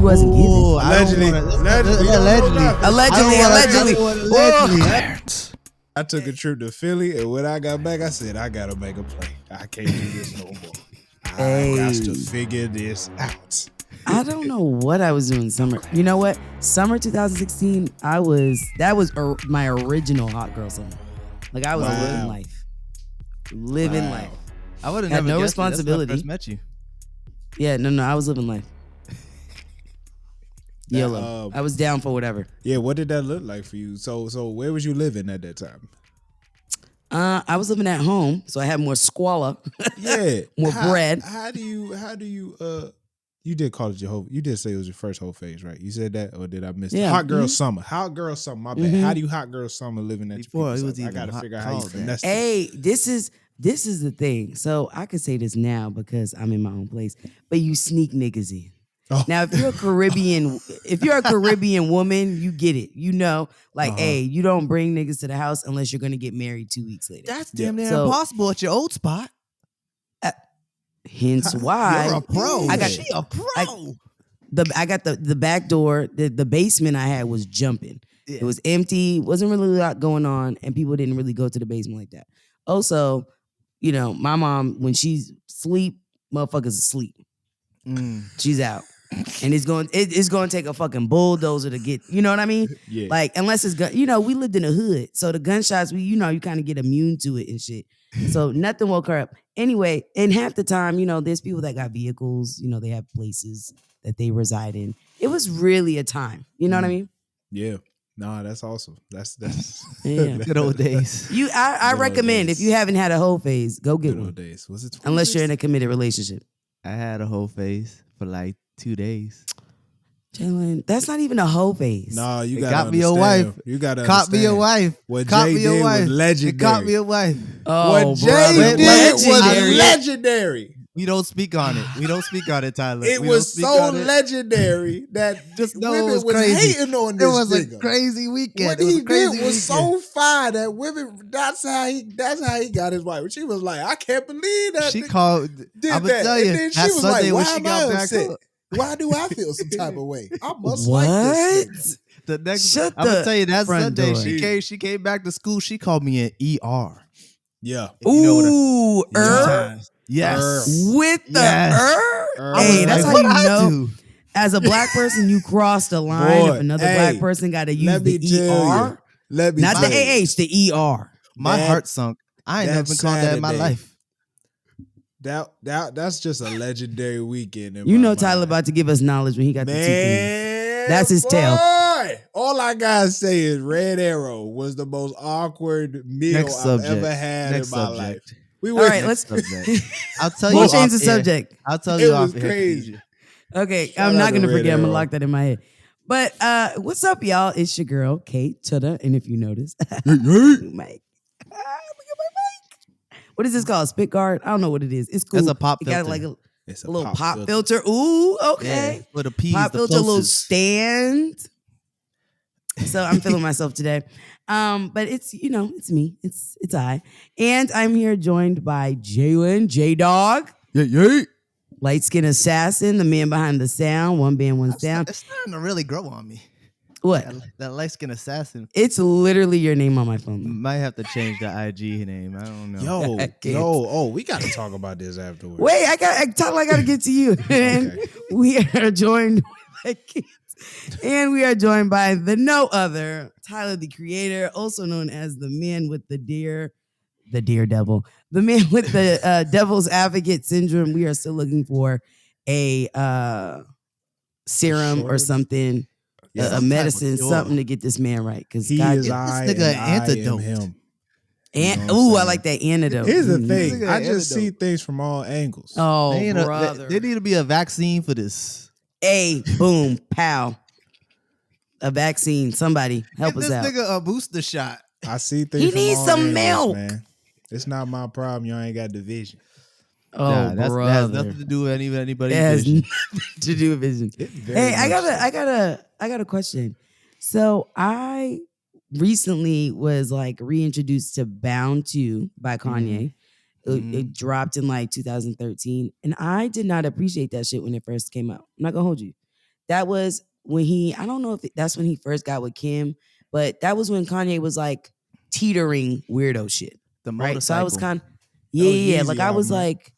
wasn't giving. Allegedly. I took a trip to Philly, and when I got back, I said, I gotta make a play. I can't do this no more. I got to figure this out. I don't know what I was doing summer. You know what? Summer 2016, that was my original hot girl summer. Like I was living life. Living life. I would have had never no guessed responsibility. That's when I first met you. Yeah, no, I was living life. YOLO. I was down for whatever. Yeah, what did that look like for you? So where was you living at that time? I was living at home, so I had more squalor. Yeah. More bread. How do you you did call it your whole, you did say it was your first whole phase, right? You said that, or did I miss it? Hot girl summer. Hot girl summer, my bad. How do you hot girl summer living at your people's house? I gotta figure out how you finesse it. Hey, this is the thing. So I could say this now because I'm in my own place, but you sneak niggas in. Oh. Now, if you're a Caribbean woman, you get it. You know, like, hey, you don't bring niggas to the house unless you're gonna get married 2 weeks later. That's damn near impossible at your old spot. Hence why you're a pro. She a pro. I got the back door. The basement I had was jumping. Yeah. It was empty. Wasn't really a lot going on, and people didn't really go to the basement like that. Also, you know, my mom, when she's asleep, motherfuckers asleep. She's out. And it's going to take a fucking bulldozer to get, you know what I mean? Yeah. Like, unless it's gun, you know, we lived in a hood. So the gunshots, you kind of get immune to it and shit. So nothing woke her up. Anyway, and half the time, you know, there's people that got vehicles, you know, they have places that they reside in. It was really a time. You know what I mean? Yeah. Nah, that's awesome. That's yeah. Good old days. I recommend if you haven't had a whole phase, go get one. Old days. Was it unless you're in a committed relationship. I had a whole phase for like 2 days. Jalen, that's not even a whole phase. Nah, you got me a wife. You got to caught me a wife. What Jay did was legendary. Caught me a wife. Oh, what Jay did was legendary. We don't speak on it. We don't speak on it, Tyler. It was so legendary that just women was hating on this. It was nigga. a crazy weekend. What he did was so fire that women. That's how he got his wife. She was like, I can't believe that. She called. I'm gonna tell you. And then she was Sunday like, when why she am got I back upset? up. Why do I feel some type of way? I must what? like this. The next, I'm gonna tell you that Sunday door. she came back to school. She called me an ER. Yeah. Ooh, Yes. With the Hey, that's how you know. As a black person, you crossed the line. If another black person got to use the ER, not the AH, the ER. My heart sunk. I ain't never been called that in my life. That's just a legendary weekend. You know Tyler about to give us knowledge when he got the TP. That's his tail. All I gotta say is Red Arrow was the most awkward meal I've ever had in my life. All right, let's. I'll tell you. We'll change the subject. I'll tell you. It was crazy. Okay, I'm not gonna forget. I'm gonna lock that in my head. But what's up, y'all? It's your girl Kate Tudor, and if you notice, Mike. Look at my mic. What is this called? Spit guard? I don't know what it is. It's cool. It's a pop filter. It got like a little pop filter. Ooh, okay. Yeah, for the P's, pop the filter, closest. little stand. So I'm feeling myself today. But it's me. It's I. And I'm here joined by Jalen, J-Dog. Yeah. Light skin assassin, the man behind the sound, one band, one sound. It's starting to really grow on me. What? That light skin assassin. It's literally your name on my phone. Might have to change the IG name. I don't know. We got to talk about this afterwards. Wait, I got to get to you. And we are joined and we are joined by the no other Tyler, the creator, also known as the man with the daredevil, the man with the devil's advocate syndrome. We are still looking for a serum or something, a medicine, something to get this man right. Because he God, is this nigga antidote. Him. And I like that antidote. Here's the thing: I just see things from all angles. Oh, brother, there need to be a vaccine for this. Boom, pow. A vaccine. Somebody help us out. This nigga a booster shot. I see things. He from needs all some angles, milk. Man. It's not my problem. You ain't got division. Oh, that has nothing to do with anybody's vision. Nothing to do with vision. Hey, I got a question. So I recently was like reintroduced to Bound 2 by Kanye. It dropped in like 2013, and I did not appreciate that shit when it first came out. I'm not gonna hold you. that was when I don't know if that's when he first got with Kim, but that was when Kanye was like teetering weirdo shit. The right? So I was motorcycle. kind of, yeah. Yeezy Like I was album, right? like,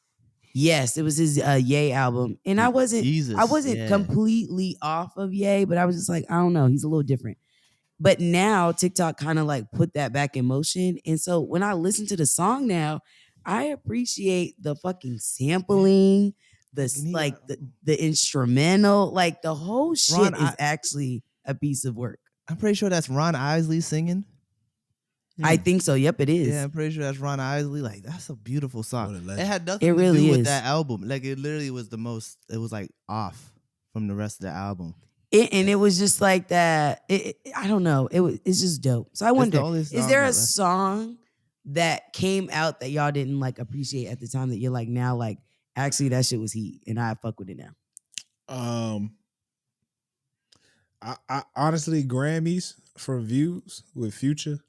yes, it was his Ye album. And I wasn't Jesus, completely off of Ye, but I was just like, I don't know, he's a little different. But now TikTok kind of like put that back in motion. And so when I listen to the song now, I appreciate the fucking sampling, the instrumental, like the whole shit is actually a piece of work. I'm pretty sure that's Ron Isley singing. I think so. Yep, it is. Yeah, I'm pretty sure that's Ron Isley. Like, that's a beautiful song. It had nothing to do with that album. Like, it literally was it was like off from the rest of the album. And it was just like that. I don't know. It's just dope. So I wonder, is there a song that came out that y'all didn't like appreciate at the time that you're like now, like, actually that shit was heat and I fuck with it now? I honestly, Grammys for Views with Future.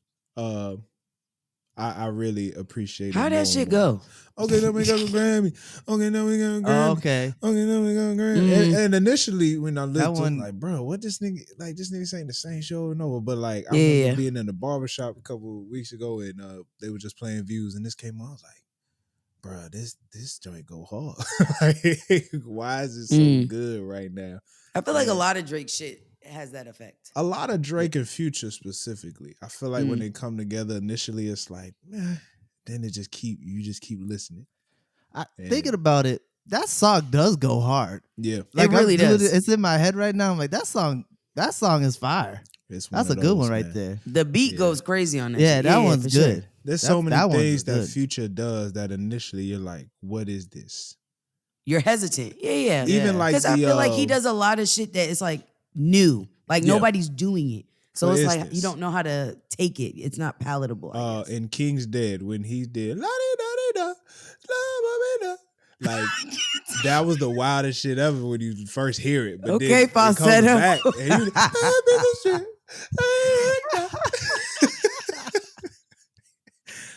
I really appreciate how that shit go. Okay, then we got a Grammy. Okay, then we got a Grammy. Okay, then we got a Grammy. And initially, when I listened to it, like, bro, what this nigga saying the same show over and over. But like, I remember being in the barbershop a couple of weeks ago, and they were just playing Views, and this came on. I was like, bro, this joint go hard. Like, why is it so good right now? I feel like a lot of Drake shit has that effect. A lot of Drake and Future specifically. I feel like when they come together initially, it's like, man, then you just keep listening. Thinking about it, that song does go hard. Yeah, like, it really does. It's in my head right now. I'm like, that song is fire. That's a good one right there. The beat goes crazy on that. Yeah, that one's good. Sure. There's so many things that Future does that initially you're like, what is this? You're hesitant. Yeah. Even like, because I feel like he does a lot of shit that is like new. Like nobody's doing it. So it's like you don't know how to take it. It's not palatable. In King's Dead, when he did like that was the wildest shit ever when you first hear it. But then falsetto. It comes back and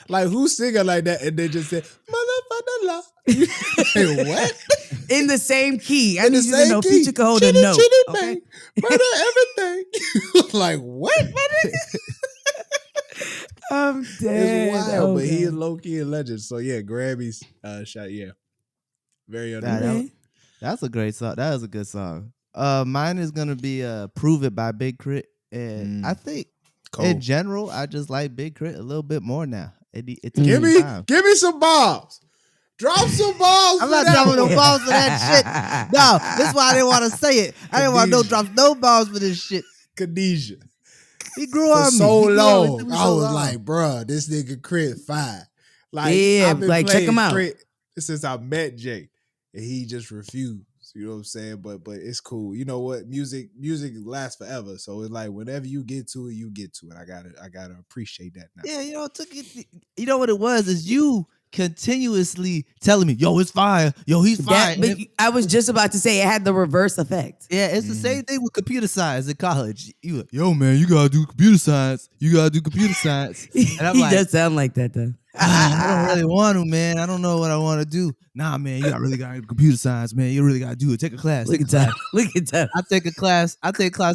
like, who's singing like that? And they just said, motherfucker la. Like, what? In the same key. I need you to know Future could hold a note. Okay? Murder everything. Like, what? I'm dead. It's wild, but he is low-key a legend. So yeah, Grammys shot, very underrated. That's a great song. That is a good song. Mine is gonna be Prove It by Big Crit. And I think in general, I just like Big Crit a little bit more now. Give me some bombs. Drop some balls. I'm not dropping no balls for that shit. No, that's why I didn't want to say it. I didn't want to drop no balls for this shit. Khadijah. He grew on me so long. I was like, bruh, this nigga Crit fine. Like, I've been like, check him out. Crit since I met Jay, and he just refused. You know what I'm saying? But it's cool. You know what? Music lasts forever. So it's like whenever you get to it, you get to it. I gotta appreciate that now. Yeah, you know what it was is you continuously telling me, yo, it's fire. Yo, he's fine. But I was just about to say it had the reverse effect. Yeah, it's the same thing with computer science in college. You like, yo, man, you gotta do computer science. And I'm he does sound like that though. I don't really want to, man. I don't know what I want to do. Nah, man, you really got to do computer science, man. You really got to do it. Take a class. Look at that. I take a class.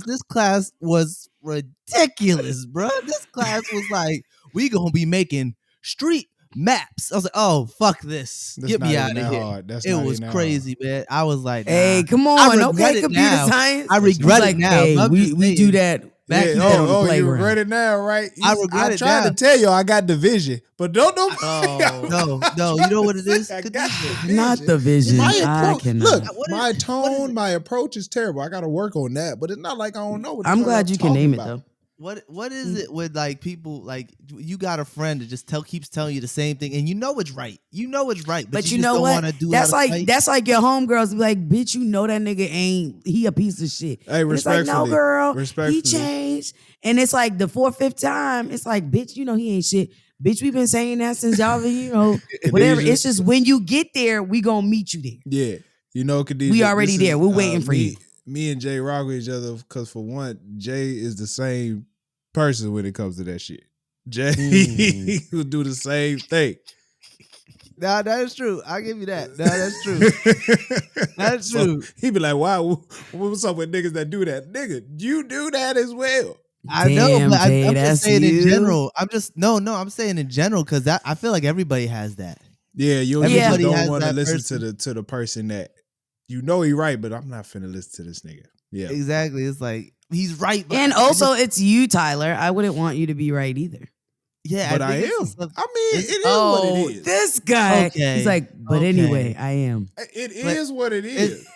This class was ridiculous, bro. This class was like, we gonna be making street maps. I was like, oh, fuck this. Get me out of here. It was crazy, man. I was like, nah. Hey, come on. Okay, computer science. I regret it now. Hey, we do that. Back you regret it now, right? I regret it now. I tried to tell you I got division, but don't. No. You know what it is? I got division. Not the vision. Look, my tone, my approach is terrible. I got to work on that, but it's not like I don't know what I'm glad you can name it, though. What is it with like people like you got a friend that just keeps telling you the same thing and you know it's right. But you know what? That's like your homegirls be like, bitch, you know that nigga he a piece of shit. Hey, respectfully. It's like, no, girl, he changed. And it's like the 4th, 5th time, it's like, bitch, you know he ain't shit. Bitch, we've been saying that since y'all been, whatever. It's just when you get there, we gonna meet you there. Yeah. You know, Khadijah, we already there. We're waiting for you. Me and Jay rock with each other because for one, Jay is the same person when it comes to that shit. Jay will do the same thing. Nah, that is true. I'll give you that. Nah, that's true. That's true. So he be like, "Why? What's up with niggas that do that? Nigga, you do that as well." I know, but I'm just saying in general. I'm saying in general because I feel like everybody has that. Yeah, you just don't want to listen to the person that you know he right, but I'm not finna listen to this nigga. Yeah, exactly. It's like he's right, and also it's you, Tyler. I wouldn't want you to be right either. Yeah, but I am. I mean, it is what it is. This guy, he's like, but anyway, I am. It is what it is.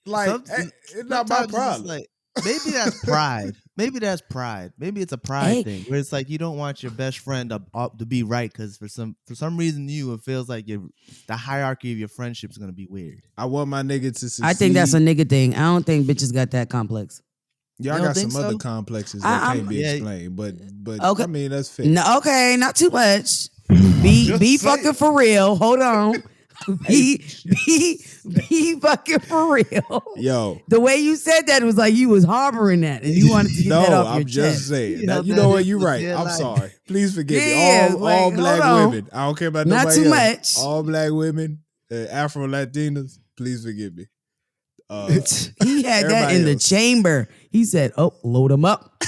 It's not my problem. Like, maybe that's pride. Maybe that's pride. Maybe it's a pride thing where it's like you don't want your best friend to be right because for some reason it feels like the hierarchy of your friendship is gonna be weird. I want my nigga to succeed. I think that's a nigga thing. I don't think bitches got that complex. Y'all got some other complexes that can't be explained, but okay. I mean that's fair. No, okay, not too much. Be fucking for real. Hold on. Be fucking for real. Yo, the way you said that was like you was harboring that and you wanted to get that off your chest. No, I'm just saying. You know what? You're right. I'm sorry. Please forgive me. All black women. I don't care about nobody else. Not too much. All black women, Afro Latinas. Please forgive me. He had that in the chamber. He said, "Oh, load them up."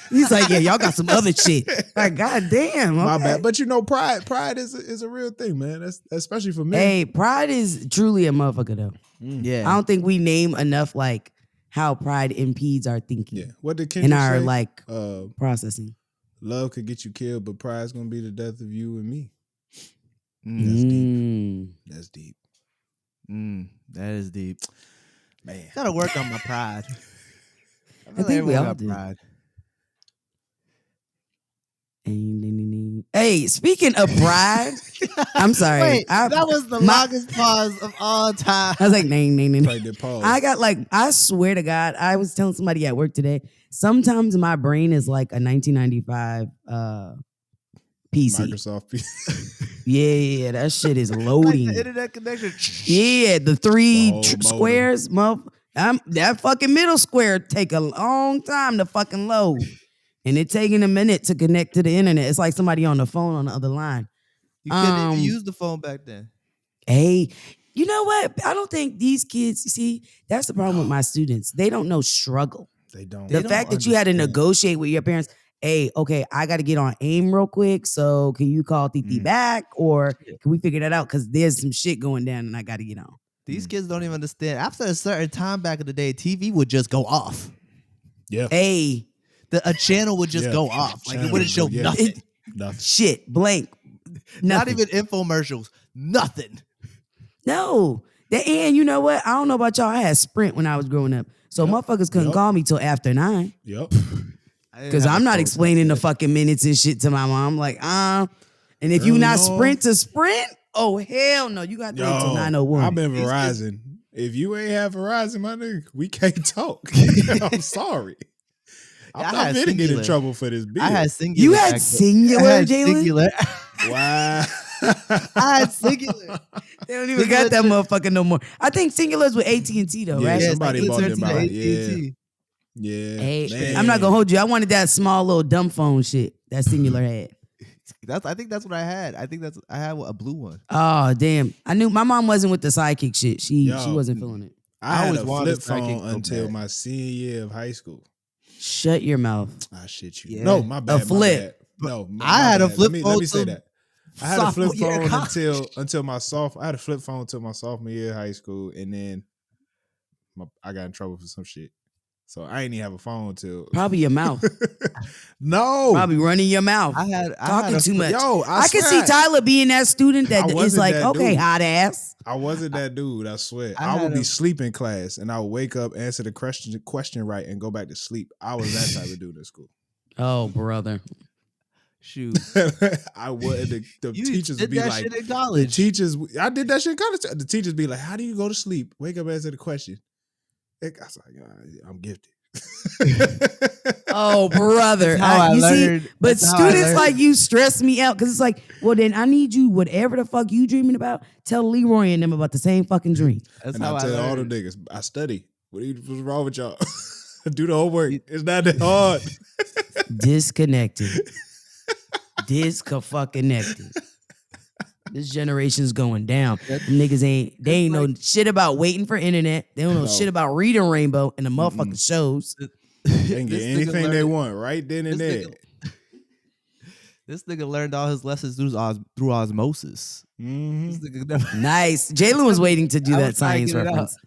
He's like, "Yeah, y'all got some other shit." Like, goddamn, okay. My bad. But you know, pride is a real thing, man. That's especially for me. Hey, pride is truly a motherfucker, though. Yeah, I don't think we name enough like how pride impedes our thinking. Yeah, what did Kendrick in our say? like processing? Love could get you killed, but pride's gonna be the death of you and me. That's deep. That's deep. That is deep. Man, gotta work on my pride. I think we all do. Pride. Hey, speaking of pride, I'm sorry. Wait, that was the longest pause of all time. I was like, name. Pause. I got like, I swear to God, I was telling somebody at work today, sometimes my brain is like a 1995 PC. Microsoft PC. Yeah, that shit is loading. Like the internet connection. Yeah, the three squares. That fucking middle square take a long time to fucking load. And it taking a minute to connect to the internet. It's like somebody on the phone on the other line. You couldn't use the phone back then. Hey, you know what? I don't think these kids, see, that's the problem with my students. They don't know struggle. They don't. The fact that you had to negotiate with your parents, hey, okay, I got to get on AIM real quick. So can you call Titi back? Or can we figure that out? Because there's some shit going down and I got to get on. These kids don't even understand. After a certain time back in the day, TV would just go off. Yeah. Hey. A channel would just go off. Like it wouldn't show nothing. Nothing. Shit, blank. Nothing. Not even infomercials. Nothing. No. And you know what? I don't know about y'all. I had Sprint when I was growing up. So motherfuckers couldn't call me till after 9. Yep. Because I'm not explaining the fucking minutes and shit to my mom. Like, and if you not Sprint to Sprint, oh, hell no. You got to wait till 9:01. I've been Verizon. If you ain't have Verizon, my nigga, we can't talk. I'm sorry. I'm not going to get in trouble for this bill. I had Singular. You had Singular, Jalen? Wow. I had Singular. They don't even got that motherfucker no more. I think Singular's with AT&T though, right? Somebody bought them out. Yeah. Hey, I'm not going to hold you. I wanted that small little dumb phone shit that Singular had. I think that's what I had. I had a blue one. Oh, damn. I knew my mom wasn't with the sidekick shit. She wasn't feeling it. I had a flip phone until my senior year of high school. Shut your mouth. I shit you. Yeah. No, my bad. A flip. No, I had a flip phone. Let me say that. I had a flip phone until my I had a flip phone until my sophomore year of high school, and then I got in trouble for some shit. So I ain't even have a phone until probably your mouth. No, probably running your mouth. I talking too much. Yo, I can see Tyler being that student that is like, okay, dude. Hot ass. I wasn't that dude. I swear. I would be sleep in class, and I would wake up, answer the question right, and go back to sleep. I was that type of dude in school. Oh, brother. Shoot. I would. The teachers would be like, shit in college. I did that shit in college. The teachers be like, how do you go to sleep? Wake up, answer the question. I was like, I'm gifted. Oh, brother. You see, but students like you stress me out because it's like, well, then I need you, whatever the fuck you dreaming about, tell Leroy and them about the same fucking dream. That's and how I tell all the niggas, I study. What's wrong with y'all? Do the homework. It's not that hard. Disconnected. Disconnected. This generation's going down. Them niggas ain't know shit about waiting for internet. They don't know shit about reading Rainbow and the motherfucking shows. They can get anything they want right then and there. This nigga learned all his lessons through osmosis. Mm-hmm. Nice. Jalen was waiting to do that science reference.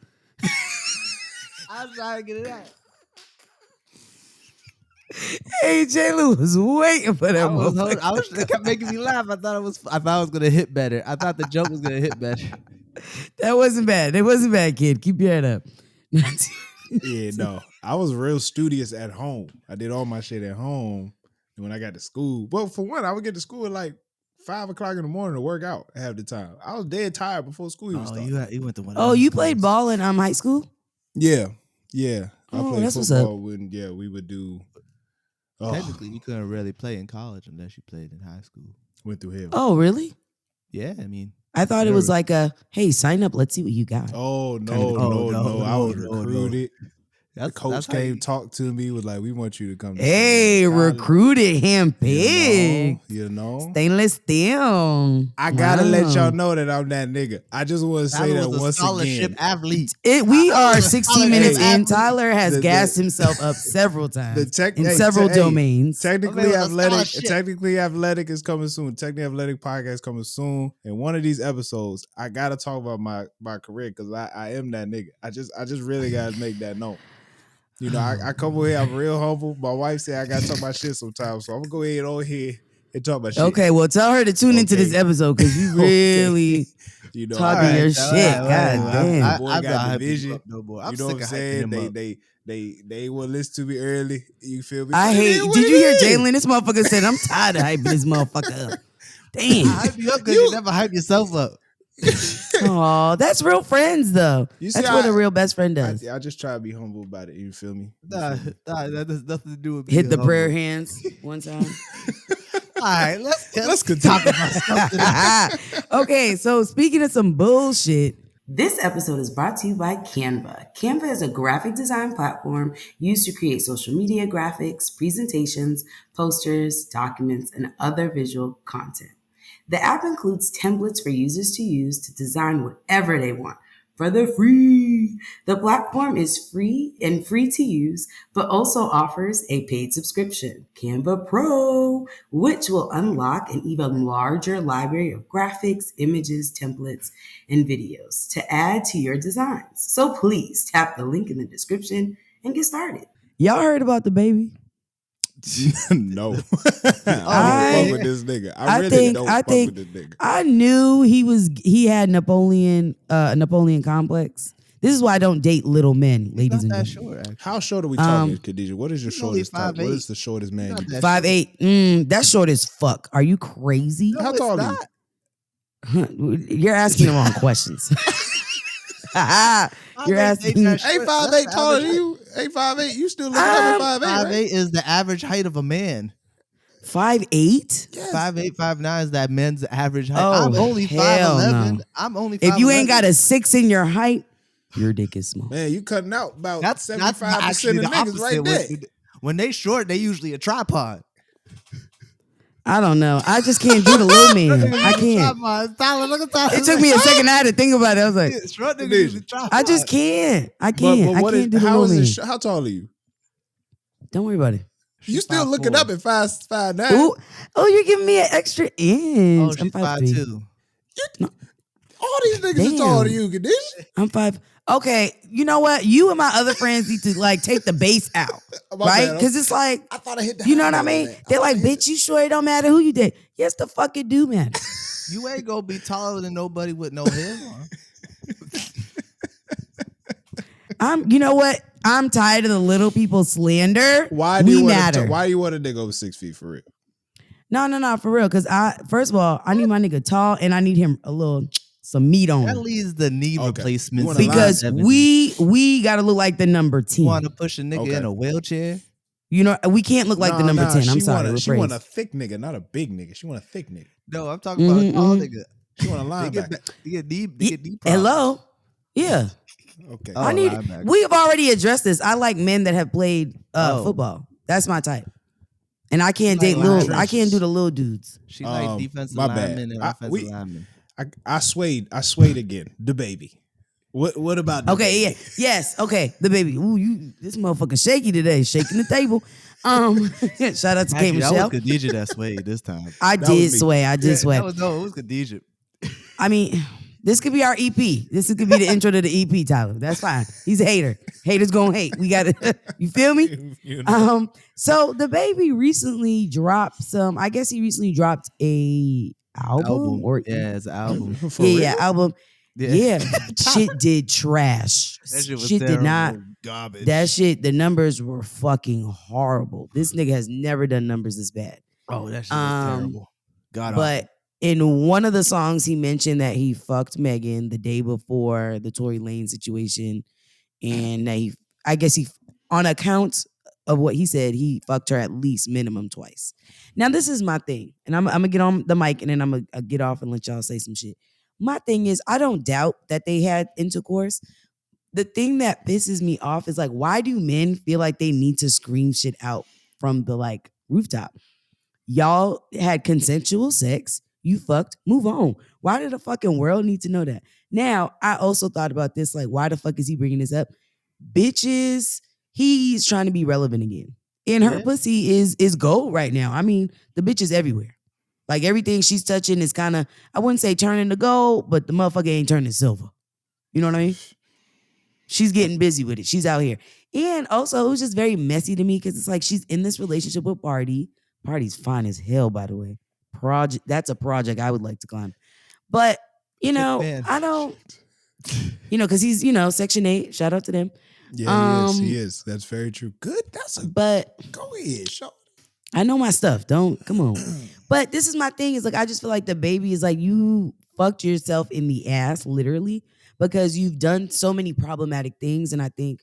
I was trying to get it out. Hey, Jalen was waiting for that. It kept making me laugh. I thought it was gonna hit better. I thought the joke was gonna hit better. That wasn't bad. It wasn't bad, kid. Keep your head up. Yeah, no. I was real studious at home. I did all my shit at home. And when I got to school, well, for one, I would get to school at like 5 o'clock in the morning to work out half the time. I was dead tired before school even started. You went to one. Oh, you played ball in high school? Yeah. I Oh, played that's what's football up. when we would do. Technically, you couldn't really play in college unless you played in high school. Went through hell. Oh, really? Yeah, I mean, I thought it was like hey, sign up. Let's see what you got. Oh no! I was recruited. The coach came, talked to me, was like, "We want you to come." Hey, recruited him big. You know, stainless steel. I gotta let y'all know that I'm that nigga. I just want to say that once scholarship again. Athlete. We are 16 minutes in. Tyler has gassed himself up several times in several domains. Technically athletic is coming soon. Technically athletic podcast coming soon. In one of these episodes, I gotta talk about my career because I am that nigga. I just really gotta make that known. You know, I come over here, I'm real humble. My wife said I gotta talk my shit sometimes, so I'm gonna go ahead on here and talk my shit. Okay, well, tell her to tune into this episode because you really talking your shit. God damn. Boy got the vision. You know what I'm saying? They will listen to me early. You feel me? Did you hear Jalen? This motherfucker said, I'm tired of hyping this motherfucker up. Damn. I hype you up because you never hype yourself up. Oh, that's real friends though. That's what a real best friend does. I just try to be humble about it. You feel me? Nah, that has nothing to do with hit the prayer hands one time. All right, let's talk about something. Okay, so speaking of some bullshit, this episode is brought to you by Canva. Canva is a graphic design platform used to create social media graphics, presentations, posters, documents, and other visual content. The app includes templates for users to use to design whatever they want for the free. The platform is free to use, but also offers a paid subscription, Canva Pro, which will unlock an even larger library of graphics, images, templates, and videos to add to your designs. So please tap the link in the description and get started. Y'all heard about DaBaby? No. I don't fuck with this nigga. I really don't fuck with this nigga. I knew he had Napoleon complex. This is why I don't date little men, ladies and gentlemen. How short are we talking, Khadijah? What is your shortest type? What is the shortest man you date? 5'8". That's short as fuck. Are you crazy? How tall are you? You're asking the wrong questions. You're asking. 8'5" taller than you. 8'5", you still looking up at 5'8". 5'8" is the average height of a man. 5'8"? Yes. 5'8", 5'9" is that men's average height. Oh, I'm only 5'11". No. I'm only 5'11". If you ain't got a 6 in your height, your dick is small. Man, you cutting out about 75% of niggas right there. When they short, they usually a tripod. I don't know. I just can't do the little man. I can't. It took me a second. I had to think about it. I was like, I just can't. I can't. I can't do the little man. How tall are you? Don't worry about it. You still looking up at 5'9". Oh, you're giving me an extra inch. Oh, she's 5'2". All these niggas are taller than you, Khadijah. I'm 5. Okay, you know what? You and my other friends need to like take the base out, right? Because it's like, I thought I hit the. You know what I mean? They're like, bitch, you sure it don't matter who you date? Yes, the fuck it do matter. You ain't gonna be taller than nobody with no hair on. You know what? I'm tired of the little people slander. Why do you want a nigga over 6 feet for real? No, for real. Because first of all, I need my nigga tall, and I need him some meat on. That leaves the knee replacement because we gotta look like the number 10. You want to push a nigga in a wheelchair? You know, we can't look like the number 10. I'm sorry. She want a thick nigga, not a big nigga. She want a thick nigga. No, I'm talking about a tall nigga. She want a linebacker. They get deep. Hello? Yeah. Okay. We have already addressed this. I like men that have played football. That's my type. And I can't date I can't do the little dudes. She like defensive linemen and offensive linemen. I swayed again. DaBaby. What about okay? Yeah, yes. Okay, DaBaby. Ooh, this motherfucker shaky today, shaking the table. Shout out to K Michelle. That was Khadijah that swayed this time. I did sway. It was Khadijah. I mean, this could be our EP. This could be the intro to the EP, Tyler. That's fine. He's a hater. Haters gonna hate. We got it. You feel me? So DaBaby recently dropped some. I guess he recently dropped a album. It's an album. Album. Yeah. Shit did trash. That shit was shit terrible. Did not garbage. That shit. The numbers were fucking horrible. This nigga has never done numbers this bad. Oh, that shit was terrible. But in one of the songs, he mentioned that he fucked Megan the day before the Tory Lanez situation, and that I guess on account of what he said, he fucked her at least minimum twice. Now, this is my thing, and I'm gonna get on the mic, and then I'm gonna get off and let y'all say some shit. My thing is, I don't doubt that they had intercourse. The thing that pisses me off is like, why do men feel like they need to scream shit out from the like rooftop? Y'all had consensual sex. You fucked. Move on. Why did the fucking world need to know that? Now, I also thought about this. Like, why the fuck is he bringing this up? Bitches, he's trying to be relevant again. And her pussy is gold right now. I mean, the bitch is everywhere. Like, everything she's touching is kind of, I wouldn't say turning to gold, but the motherfucker ain't turning silver. You know what I mean? She's getting busy with it. She's out here. And also, it was just very messy to me because it's like she's in this relationship with Party. Party's fine as hell, by the way. That's a project I would like to climb. But, I don't, because he's, Section 8. Shout out to them. Yeah, he is. That's very true. Good. Go ahead, show. I know my stuff. Come on. But this is my thing. Is like, I just feel like DaBaby is like, you fucked yourself in the ass, literally, because you've done so many problematic things. And I think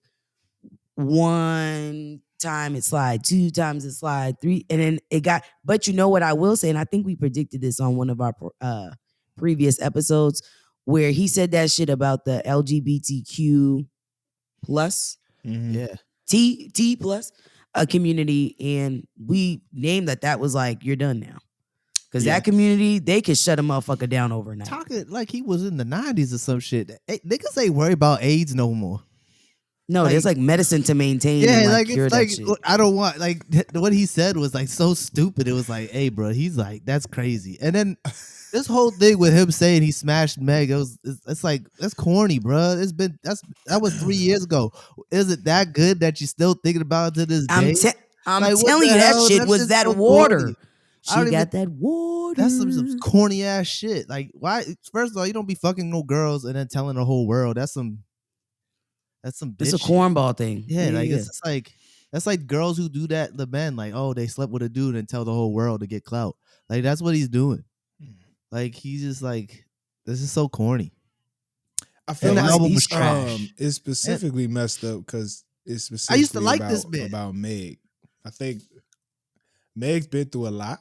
one time it slide, 2 times it slide, 3, and then it got, but you know what I will say, and I think we predicted this on one of our previous episodes, where he said that shit about the LGBTQ plus, T plus a community, and we named that was like, you're done now. Because that community, they could shut a motherfucker down overnight. Talking like he was in the 90s or some shit. Niggas ain't worry about AIDS no more. No, there's like medicine to maintain. Yeah, and, like cure it's like shit. I don't want what he said was like so stupid. It was like, hey, bro, he's like, that's crazy. And then this whole thing with him saying he smashed Meg, it's like, that's corny, bro. That was 3 years ago. Is it that good that you're still thinking about it to this day? I'm telling you, that shit was that water. Corny. She got that water. That's some corny ass shit. Like, why? First of all, you don't be fucking no girls and then telling the whole world. That's some. It's a cornball thing. Yeah, it's just like, that's like girls who do that. The men, like, oh, they slept with a dude and tell the whole world to get clout. Like, that's what he's doing. Like, he's just like, this is so corny. I feel like the album was trash. It's specifically messed up because it's specifically I used to like this bit about Meg. I think Meg's been through a lot.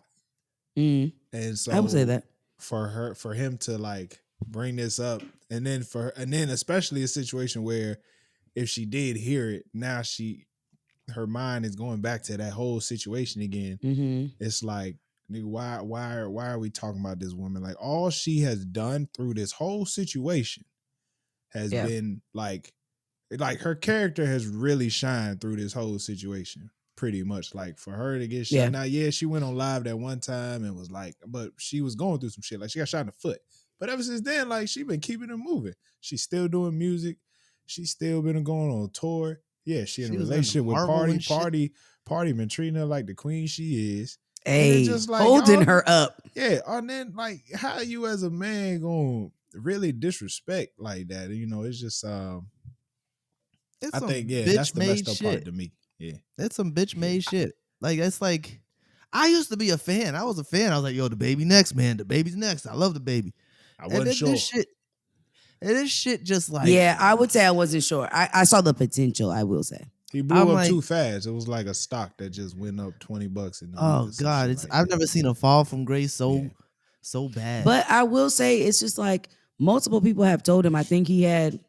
And so I would say that for him to like bring this up, and then especially a situation where if she did hear it, now her mind is going back to that whole situation again. It's like, nigga, why are we talking about this woman? Like, all she has done through this whole situation has been like her character has really shined through this whole situation. Pretty much, like, for her to get shot. Now, she went on live that one time and was like, but she was going through some shit. Like, she got shot in the foot. But ever since then, like, she been keeping it moving. She's still doing music. She's still been going on tour. Yeah, she in a relationship with Party been treating her like the queen she is. Hey, just like, holding her up. Yeah, and then, like, how you as a man gonna really disrespect like that? It's just, I think, that's the messed up part to me. Yeah, that's some bitch made shit. Like, it's like, I used to be a fan. I was a fan. I was like, yo, DaBaby next, man. DaBaby's next. I love DaBaby. I wasn't sure. This shit just like, yeah, I would say I wasn't sure. I saw the potential. I will say he blew up too fast. It was like a stock that just went up $20. Oh God, I've never seen a fall from grace so bad. But I will say, it's just like, multiple people have told him. I think he had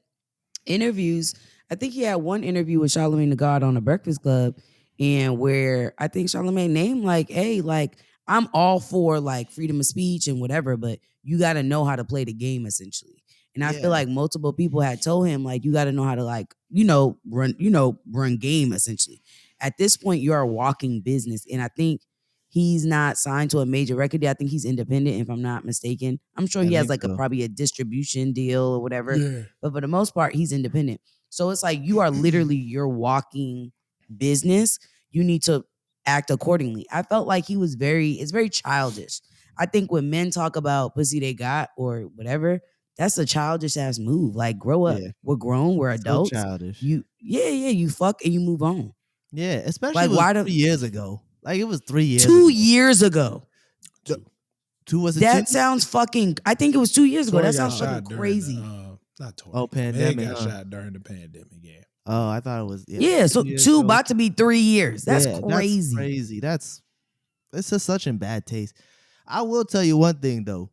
interviews. I think he had one interview with Charlamagne the God on the Breakfast Club, and where I think Charlamagne named like, hey, like I'm all for like freedom of speech and whatever, but you got to know how to play the game essentially. And I feel like multiple people had told him like, you got to know how to like, run game essentially. At this point, you're a walking business. And I think he's not signed to a major record deal. I think he's independent, if I'm not mistaken. I'm sure he has like probably a distribution deal or whatever. Yeah. But for the most part, he's independent. So it's like you are literally your walking business. You need to act accordingly. I felt like it's very childish. I think when men talk about pussy they got or whatever, that's a childish ass move. Like grow up. Yeah. We're grown. We're adults. So childish. You fuck and you move on. Yeah, especially like 3 years ago. Like it was 3 years. 2 years ago. Two was it? That sounds fucking. I think it was 2 years ago. That sounds fucking crazy. Not Tori. Oh, pandemic. He got shot during the pandemic. Yeah. Oh, I thought it was. Yeah, so 2 about to be 3 years. That's crazy. That's crazy. It's just such in bad taste. I will tell you one thing though.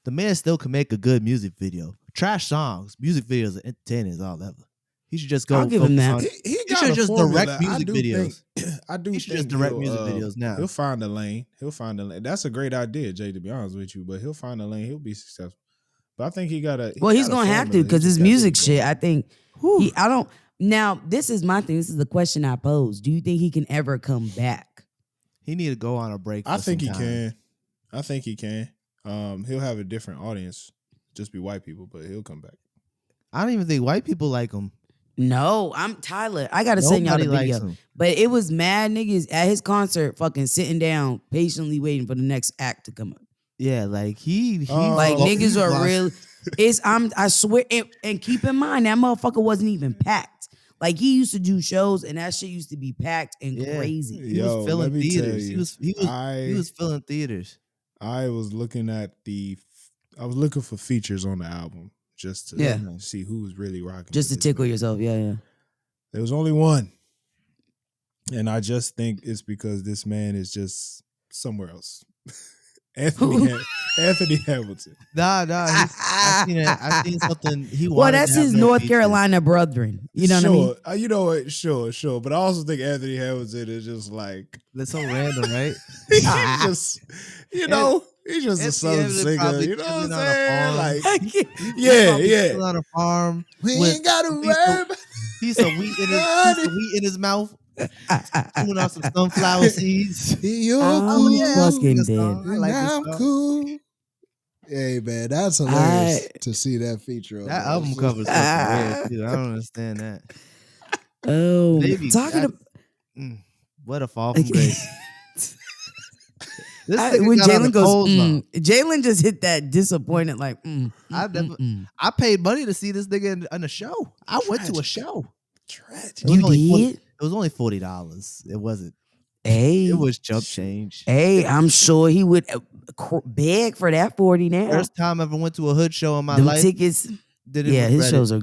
The man still can make a good music video. Trash songs, music videos are entertaining as all ever. He should just go. I'll give him that. He should just direct music videos. He should just direct music videos now. He'll find a lane. That's a great idea, Jay, to be honest with you. But he'll find a lane. He'll be successful. But I think he got to. Well, he's going to have to because his music shit, I think. Now, this is my thing. This is the question I pose. Do you think he can ever come back? He need to go on a break. I think he can. He'll have a different audience. Just be white people, but he'll come back. I don't even think white people like him. No, I'm Tyler. I gotta send y'all the video. But it was mad niggas at his concert fucking sitting down, patiently waiting for the next act to come up. Yeah, like niggas are real. I swear, and keep in mind that motherfucker wasn't even packed. Like he used to do shows and that shit used to be packed and crazy. He was filling theaters. He was filling theaters. I was looking for features on the album. Just to see who was really rocking. Just to tickle yourself, yeah. There was only one. And I just think it's because this man is just somewhere else. Anthony Hamilton. Nah. I seen something he wanted. Well, that's his North Carolina brethren. You know what I mean? You know what? Sure. But I also think Anthony Hamilton is just like that's so random, right? He's just, he's just a southern singer. You know what I'm saying? Like, yeah. On a farm. We ain't got a verb. Piece of wheat in his mouth. Pulling out some sunflower seeds. Fucking dead. I'm cool. Hey man, that's hilarious to see that feature. That album cover is weird too. I don't understand that. Oh, what a fall from grace. When Jalen goes, Jalen just hit that disappointed like. I paid money to see this nigga in a show. I went to a show. You did? It was only $40. It wasn't. Hey, it was chump change. Hey, I'm sure he would beg for that 40 now. First time I ever went to a hood show in my life. Tickets. His shows are.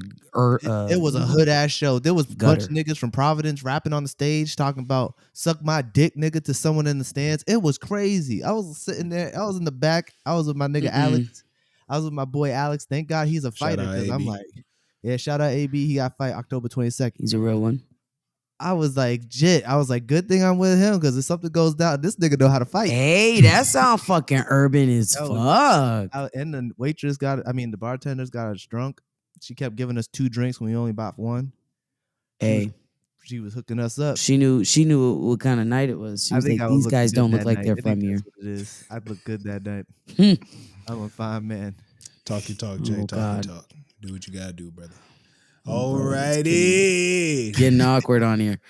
It was a hood ass show. There was a bunch of niggas from Providence rapping on the stage talking about suck my dick, nigga, to someone in the stands. It was crazy. I was sitting there. I was in the back. I was with my nigga Alex. I was with my boy Alex. Thank God he's a fighter because I'm like, shout out AB. He got fight October 22nd. He's a real one. I was like, good thing I'm with him because if something goes down, this nigga know how to fight. Hey, that sound fucking urban as fuck. And the bartenders got us drunk. She kept giving us 2 drinks when we only bought 1. Hey. She was hooking us up. She knew what kind of night it was. She was like, these guys don't look like they're from here. It is. I look good that night. I'm a fine man. Talk your talk, Jay. Talk your talk. Do what you gotta do, brother. Alrighty. Getting awkward on here.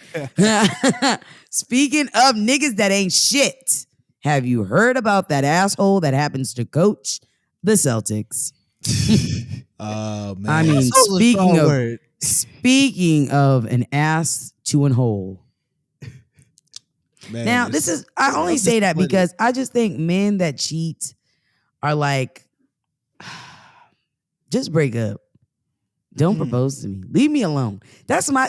Speaking of niggas that ain't shit, have you heard about that asshole that happens to coach the Celtics? Man. I mean, speaking of an ass to an hole. Man, now, I only say that because I just think men that cheat are like, just break up. Don't propose to me. Leave me alone. That's my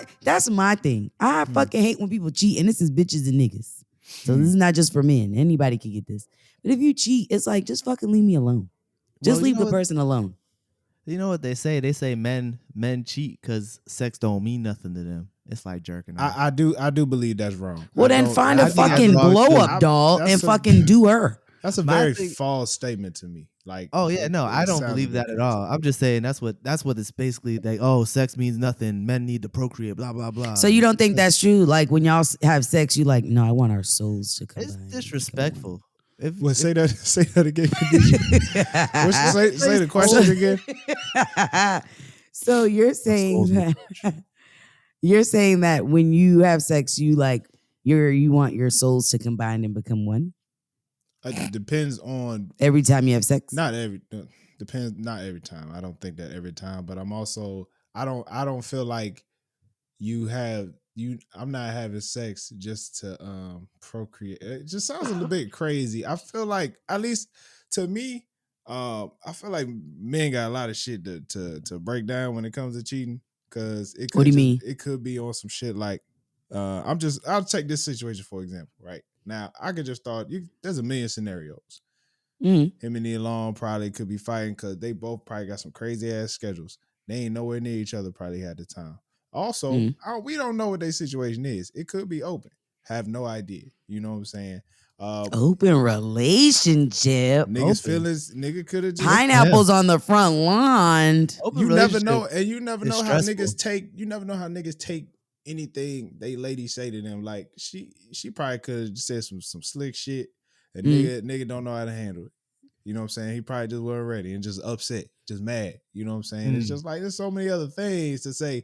thing. I fucking hate when people cheat, and this is bitches and niggas. So this is not just for men. Anybody can get this. But if you cheat, it's like, just fucking leave me alone. Just leave the person alone. You know what they say? They say men cheat because sex don't mean nothing to them. It's like jerking off. I do believe that's wrong. Well, then find a fucking blow up doll and fucking do her. That's a very false statement to me. Like, oh yeah, no, I don't believe that at all. I'm just saying that's what it's basically like. Oh, sex means nothing. Men need to procreate. Blah blah blah. So you don't think that's true? Like when y'all have sex, you like, no, I want our souls to combine. It's disrespectful. Say that again. Say the question again. So you're saying that when you have sex, you want your souls to combine and become one? It depends on every time you have sex. Depends. Not every time. I don't think that every time, but I'm also I don't feel like I'm not having sex just to procreate. It just sounds a little bit crazy. I feel like, at least to me, I feel like men got a lot of shit to break down when it comes to cheating. Cause what do you mean? It could be on some shit like I'll take this situation for example, right? Now I could just thought there's a million scenarios. Mm-hmm. Him and Nia Long probably could be fighting because they both probably got some crazy ass schedules. They ain't nowhere near each other probably had the time. Also, we don't know what their situation is. It could be open. Have no idea. You know what I'm saying? Open relationship. Niggas feelings. Nigga could have just pineapples on the front lawn. You never know, and you never know how niggas take. You never know how niggas take anything they lady say to them. Like she probably could have said some slick shit, and nigga don't know how to handle it. You know what I'm saying? He probably just wasn't ready and just upset, just mad. You know what I'm saying? It's just like there's so many other things to say.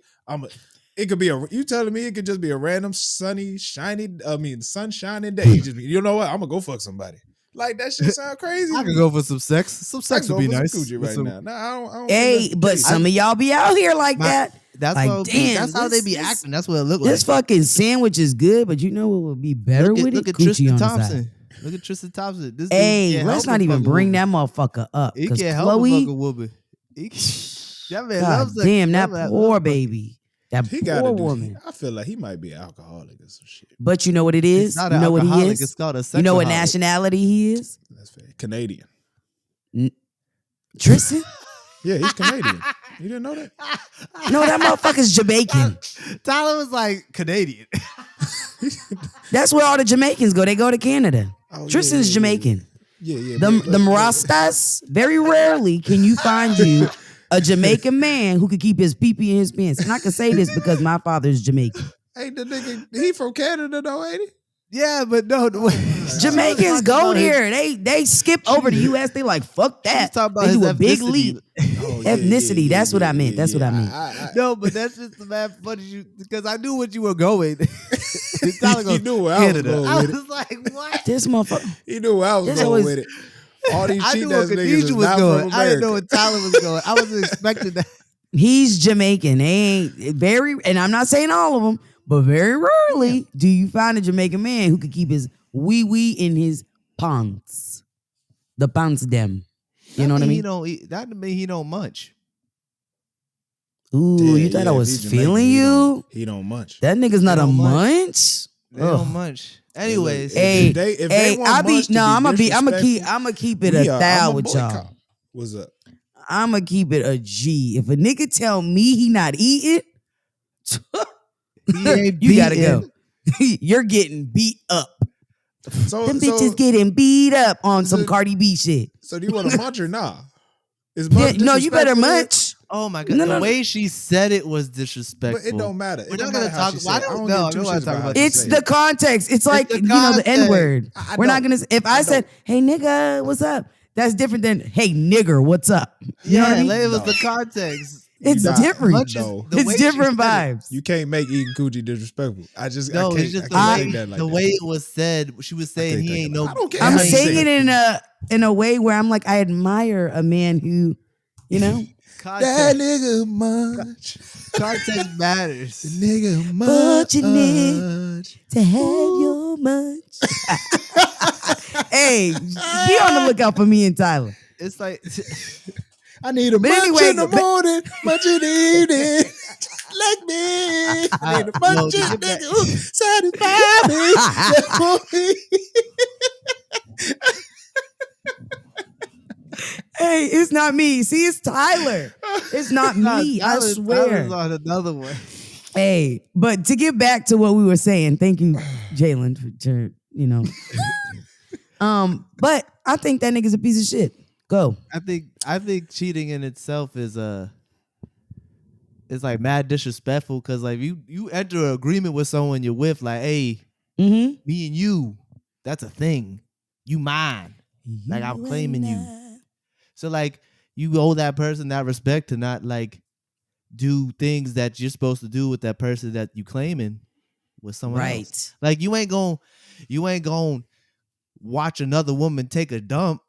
It could be you telling me it could just be a random sunshiny day. Just you know what? I'm gonna go fuck somebody. Like that shit sound crazy. I could go for some sex. Some sex would be nice. Right now. No, I don't hey, but some of y'all be out here like that. That's like, damn. That's how they be acting. That's what it look like. This fucking sandwich is good, but you know what would be better with it? Look at Tristan Thompson. Look at Tristan Thompson. This hey, let's not even bring that motherfucker up. He can't help a fucking woman. That man loves that. Damn, that poor baby. That poor woman. I feel like he might be an alcoholic or some shit. But you know what it is? It's not you know what he is? It's called a sexaholic. You know what nationality he is? That's fair. Canadian. Tristan? Yeah, he's Canadian. You didn't know that? No, that motherfucker's Jamaican. Tyler was like Canadian. That's where all the Jamaicans go. They go to Canada. Oh, Tristan's Jamaican. Yeah. The Rastas, very rarely can you find you a Jamaican man who could keep his pee-pee in his pants. And I can say this because my father's Jamaican. Hey, the nigga, he from Canada though, ain't he? Yeah, but no. Jamaicans go there. They skip over the U.S. They like, fuck that. They do a big leap. Ethnicity. That's what I meant. That's what I meant. No, but that's just the mad funny because I knew what you were going. He knew where I was going with it. I was like, what? This motherfucker. He knew where I was going with it. All these cheat ass niggas is not from America. I didn't know what Tyler was going. I wasn't expecting that. He's Jamaican. They ain't very, and I'm not saying all of them, but very rarely do you find a Jamaican man who could keep his wee in his pants. The pants them. You know what I mean? That mean he don't munch. Ooh, you thought I was feeling you? He don't munch. That nigga's not a munch. They don't munch. Anyways, I'm gonna keep it a thou with y'all. What's up? I'm gonna keep it a G. If a nigga tell me he not eating, you gotta go. You're getting beat up. Them bitches getting beat up on some Cardi B shit. So do you want to munch or nah? No, you better munch. Oh my god, the way she said it was disrespectful. But it don't matter. We're not gonna talk. I don't know. I don't want to talk about. It's the context. It's like the N word. We're not gonna. If I said, "Hey nigga, what's up?" That's different than, "Hey nigger, what's up?" You know what I mean? It was the context. It's different. It's different vibes. You can't make eating coochie disrespectful. I can't say that like the way it was said. She was saying he ain't no. I don't care. I'm saying it in a way where I'm like, I admire a man who, you know. That nigga munch. Context matters. The nigga munch. To have your munch. Hey, be on the lookout for me and Tyler. It's like I need a munch in the morning, munch in the evening. Like me. I need a munch in the nigga who satisfy me. Hey, it's not me. See, it's Tyler. It's not me. I swear. On another one. Hey, but to get back to what we were saying, thank you, Jalen, for but I think that nigga's a piece of shit. Go. I think cheating in itself is it's like mad disrespectful because like you enter an agreement with someone you're with, like, hey, me and you, that's a thing. You mine. Like I'm claiming you. So like you owe that person that respect to not like do things that you're supposed to do with that person that you claiming with someone else. Like you ain't gonna watch another woman take a dump.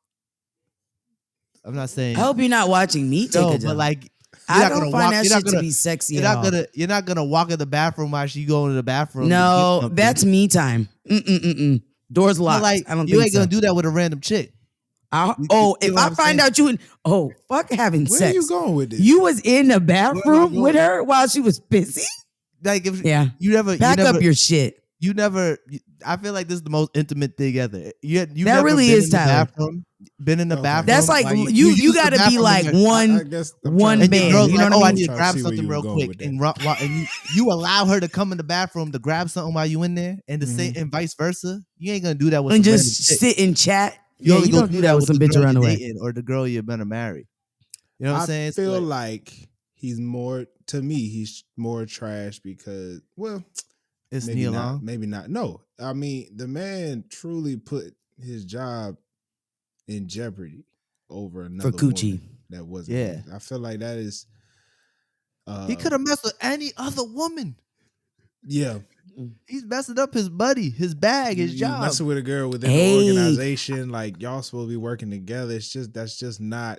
I'm not saying. I hope you're not watching me take a dump. But like I don't find that shit to be sexy at all. You're not gonna walk in the bathroom while she go into the bathroom. No, that's me time. Doors locked. Like, I don't you think ain't gonna do that with a random chick. If I find out you fuck having sex. Where are you going with this? You was in the bathroom with her while she was busy? Like if you never pack up your shit. I feel like this is the most intimate thing ever. You that never really been is in the Tyler. bathroom. Been in the bathroom. That's like you got to be like one band. You know what I mean? I need to grab something real quick, and you allow her to come in the bathroom to grab something while you in there, and the same and vice versa. You ain't gonna do that with and just sit and chat. You don't do that with some bitch around the way, or the girl you're gonna marry. You know what I'm saying? I feel like he's more trash because it's maybe Neil Long. Maybe not. No, I mean the man truly put his job in jeopardy over another for coochie. That wasn't. Yeah, I feel like that is. He could have messed with any other woman. Yeah, he's messing up his buddy, his bag, his job. Messing with a girl within the organization, like y'all supposed to be working together. It's just that's not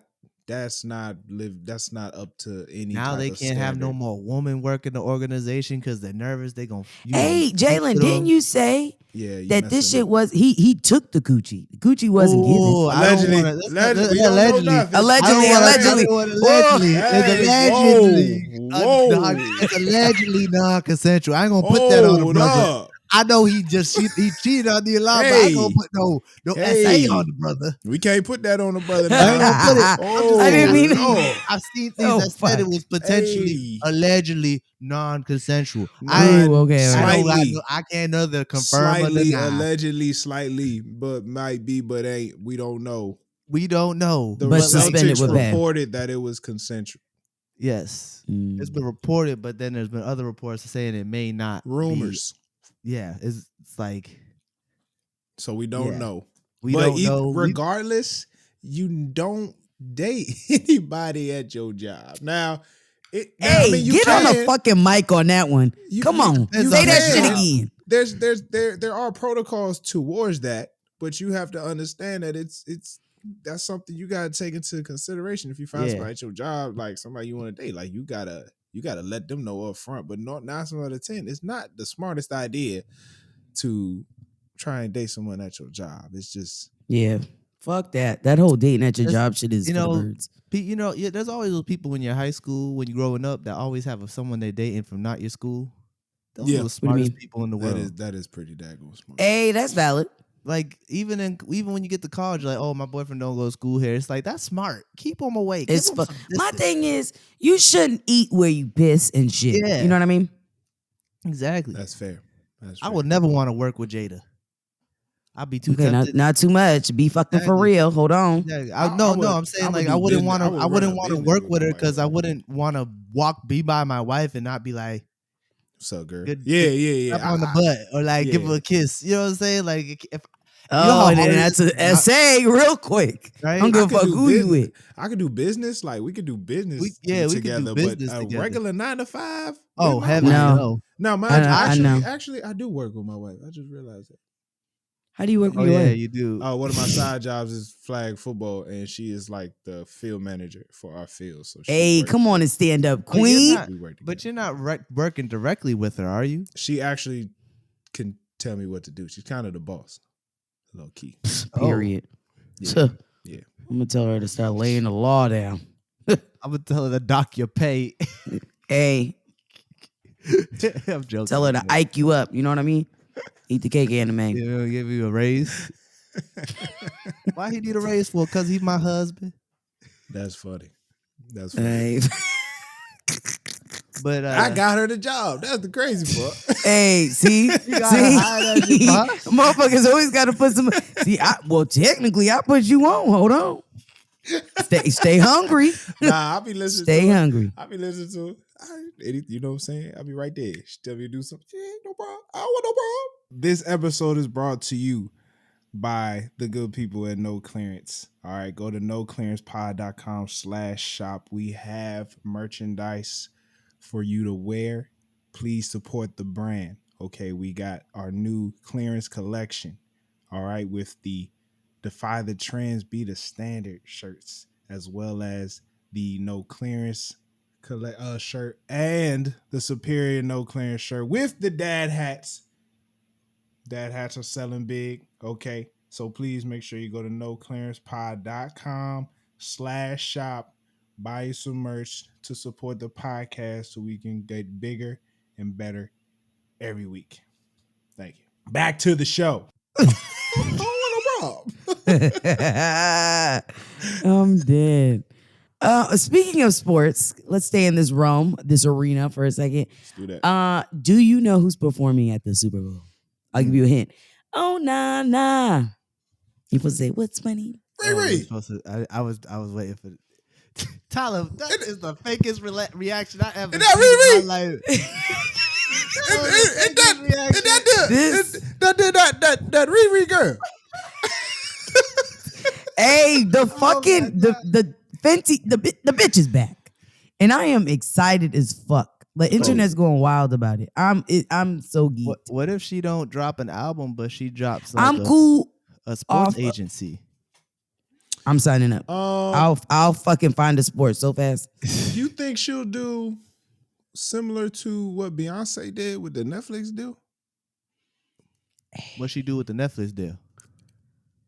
up to any. Now they can't have no more woman work in the organization because they're nervous. They gonna. Hey, Jalen, didn't you say that this shit was he took the coochie? The coochie wasn't given. It's allegedly non-consensual. I ain't gonna put that on the brother. I know he cheated on the alarm, but I ain't gonna put no SA on the brother. We can't put that on the brother. I ain't gonna put it. I didn't mean it. I've seen things that said it was potentially, allegedly non-consensual. I can't neither confirm or deny. Allegedly, slightly, but might be, but ain't. We don't know. But suspended with reported that it was consensual. Yes, it's been reported, but then there's been other reports saying it may not. Rumors. Yeah, it's like. So we don't know. We don't know. Regardless, you don't date anybody at your job. Now, get on the fucking mic on that one. Come on, say that shit again. There are protocols towards that, but you have to understand that that's something you gotta take into consideration if you find somebody at your job, like somebody you want to date. Like you gotta let them know up front. But not 9 out of 10, it's not the smartest idea to try and date someone at your job. It's just fuck that. That whole dating at your job shit is for the birds. There's always those people when you're high school, when you're growing up, that always have someone they're dating from not your school. Those are the smartest people in the world. That is pretty daggone smart. Hey, that's valid. Like even when you get to college, like, oh, my boyfriend don't go to school here. It's like, that's smart. Keep them away. My thing is, you shouldn't eat where you piss and shit. Yeah. You know what I mean? Exactly. That's fair. I would never want to work with Jada. I'd be too tempted. Not too much. Be fucking for real. Hold on. Yeah, I'm saying like I wouldn't want to work with her because I wouldn't want to be by my wife and not be like, what's up, girl? Good, yeah. On the butt or like give her a kiss. You know what I'm saying? Like if. And then that's an essay real quick. Right? I'm gonna fuck who you with. I could do business. Like we could do business together. We could do business but together. Regular 9 to 5. Oh, heaven no. No, actually, I do work with my wife. I just realized that. How do you work with your wife? Yeah, you do. One of my side jobs is flag football, and she is like the field manager for our field. So come on and stand up, queen. But you're not working directly with her, are you? She actually can tell me what to do. She's kind of the boss. Low key. Period. Yeah. I'm gonna tell her to start laying the law down. I'm gonna tell her to dock your pay. Hey. I'm joking. Tell her to Ike you up. You know what I mean? Eat the cake, anime. Yeah, give you a raise. Why he need a raise for? Because he's my husband. That's funny. That's funny. But I got her the job. That's the crazy part. Hey, see, motherfuckers always got to put some. See, technically, I put you on. Hold on. Stay hungry. Nah, I'll be listening. Stay hungry. I'll be listening to it. You know what I'm saying? I'll be right there. She tell me to do something. Yeah, no problem. I don't want no problem. This episode is brought to you by the good people at No Clearance. All right, go to noclearancepod.com/shop. We have merchandise for you to wear. Please support the brand. Okay, we got our new clearance collection. All right, with the Defy the Trends, Be the Standard shirts, as well as the No Clearance shirt and the Superior No Clearance shirt with the dad hats. Dad hats are selling big. Okay, so please make sure you go to noclearancepod.com/shop. Buy you some merch to support the podcast so we can get bigger and better every week. Thank you. Back to the show. I'm dead. Speaking of sports, let's stay in this realm, this arena for a second. Let's do that. Do you know who's performing at the Super Bowl? I'll give you a hint. Oh, nah. You supposed to say, what's funny? Riri. I was waiting for Tyler, that is the fakest reaction I ever seen in my life. That Riri girl. Hey, the Fenty, the bitch is back, and I am excited as fuck. The internet's going wild about it. I'm so geeked. What if she don't drop an album, but she drops? I'm cool. A sports agency. I'm signing up. I'll fucking find a sport so fast. You think she'll do similar to what Beyonce did with the Netflix deal? What she do with the Netflix deal?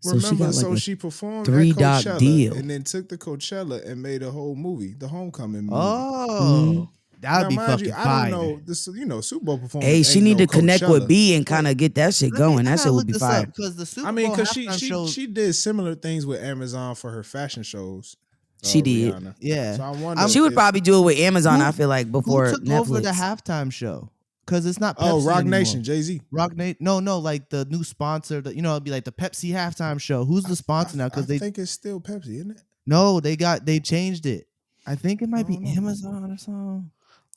Remember, she performed at Coachella deal. And then took the Coachella and made a whole movie, the Homecoming movie. Oh, that would be fucking fire. I don't know this, Super Bowl performance. Hey, she need to connect with B and kind of get that shit going. That shit would be fire. Because the Super Bowl she did similar things with Amazon for her fashion shows. She did, Rihanna. Yeah. So I wonder she would probably do it with Amazon. I feel like before who took Netflix. over the halftime show. Because it's not Pepsi Rock anymore. Nation, Jay-Z. Rock Nation. No, like the new sponsor. It'd be like the Pepsi halftime show. Who's the sponsor now? Because I think it's still Pepsi, isn't it? No, they changed it. I think it might be Amazon or something.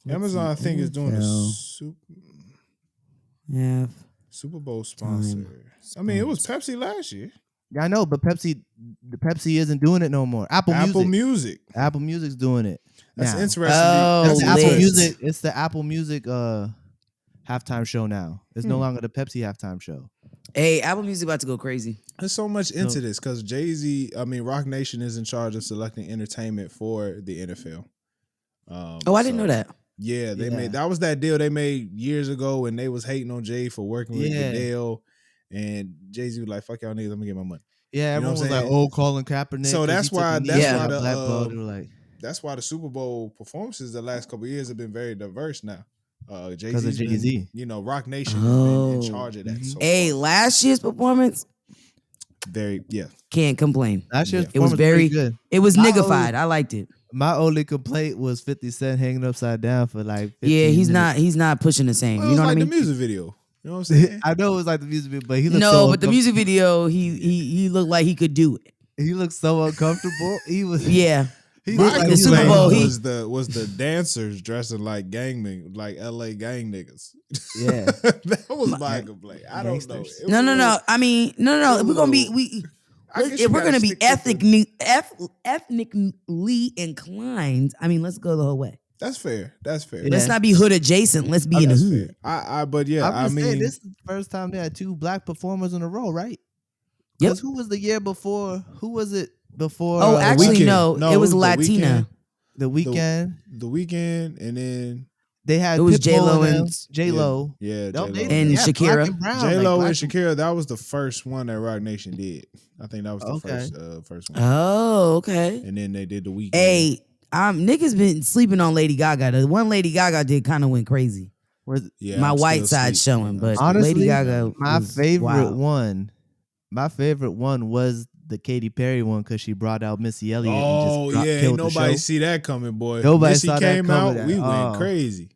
Amazon, I think, is doing a Super Bowl sponsor. I mean, it was Pepsi last year. Yeah, I know, but Pepsi isn't doing it no more. Apple Music's doing it. That's now. interesting. That's Apple Music. It's the Apple Music halftime show now. It's no longer the Pepsi halftime show. Hey, Apple Music about to go crazy. There's so much into this because Rock Nation is in charge of selecting entertainment for the NFL. I didn't know that. Yeah, they made that was that deal they made years ago when they was hating on Jay for working with Goodell, and Jay-Z was like, "Fuck y'all niggas, let me get my money." Yeah, everyone was like, "Oh, Colin Kaepernick." So that's why that's why the Super Bowl performances the last couple of years have been very diverse now. Because of Jay-Z. Rock Nation has been in charge of that. So last year's performance, can't complain. Last year's it was very good. It was niggified. I liked it. My only complaint was 50 Cent hanging upside down for like 15 he's minutes. He's not pushing the same. Well, you know what I mean? The music video. You know what I'm saying? I know it was like the music video, but he looked but the music video, he looked like he could do it. He looked so uncomfortable. He was the Super Bowl was the dancers dressing like like LA gang niggas. Yeah. That was my complaint. I don't know. No. I mean, no. If we're gonna be if we're gonna be ethnically inclined, I mean, let's go the whole way. That's fair. Let's not be hood adjacent. Let's be in the hood. I'm saying this is the first time they had two black performers in a row, right? Because who was the year before? Who was it before? Oh, actually, no, it was Latina. The Weeknd. The Weeknd, and then they had it was J-Lo and J-Lo. Yeah, J-Lo. And Shakira. J-Lo and Shakira. That was the first one that Rock Nation did. I think that was the first one. Oh, okay. And then they did the Weeknd. Hey, niggas been sleeping on Lady Gaga. The one Lady Gaga did kind of went crazy. My white side showing, but honestly, Lady Gaga. My favorite one was the Katy Perry one because she brought out Missy Elliott. Oh and just yeah, killed nobody the show. see that coming, boy. Nobody Missy saw that came out, coming. we went crazy.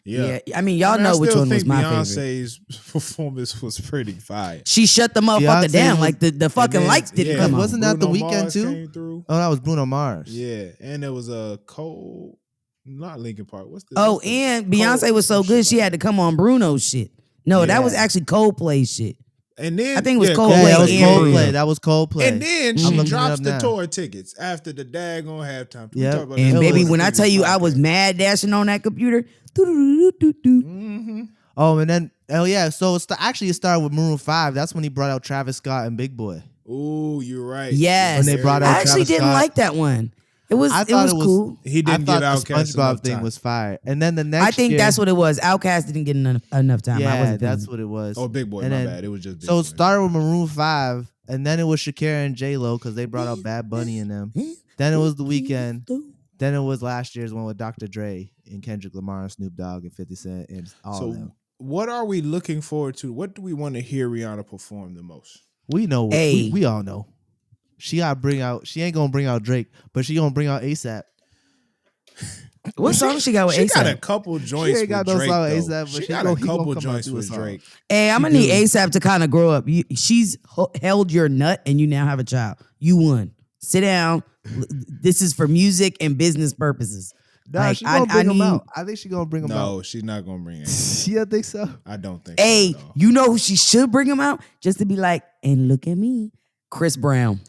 Yeah, I mean, y'all know which one was my favorite. Beyonce's performance was pretty fire. She shut the motherfucker down like the fucking lights didn't come on. Wasn't that the Bruno weekend Mars too? Oh, that was Bruno Mars. Yeah, and there was a Cole, not Linkin Park. And Beyonce was so good she had to come on Bruno's shit. No, that was actually Coldplay shit. And then I think it was Coldplay. Yeah, that was Coldplay. That was Coldplay. And then she drops the tour tickets after the daggone halftime. Yeah, and baby, when I tell you I was mad dashing on that computer. Oh, and then so it started with Maroon 5. That's when he brought out Travis Scott and Big Boy. Oh, you're right. Yes, when they brought out I actually Travis didn't Scott. like that one. It was cool. He didn't get Outkast the SpongeBob thing was fire. And then the next I think that's what it was. Outkast didn't get enough time. Yeah, that's what it was. Oh, Big Boy, my bad. It was just Big So Boy. it started with Maroon 5, and then it was Shakira and J-Lo because they brought out Bad Bunny and them. Then it was The Weeknd. Then it was last year's one with Dr. Dre and Kendrick Lamar and Snoop Dogg and 50 Cent and all of them. What are we looking forward to? What do we want to hear Rihanna perform the most? We know. We all know. She ain't gonna bring out Drake, but she gonna bring out ASAP. What song she got with ASAP? She got a couple joints with Drake. ASAP, but she got a couple joints with Drake. Hey, I'm gonna need ASAP to kind of grow up. She's held your nut, and you now have a child. You won. Sit down. This is for music and business purposes. Nah, she gonna bring him out. I think she gonna bring him out. No, she's not gonna bring him. You don't think so? I don't think. Hey, so, you know who she should bring him out? Just to be like, and look at me, Chris Brown.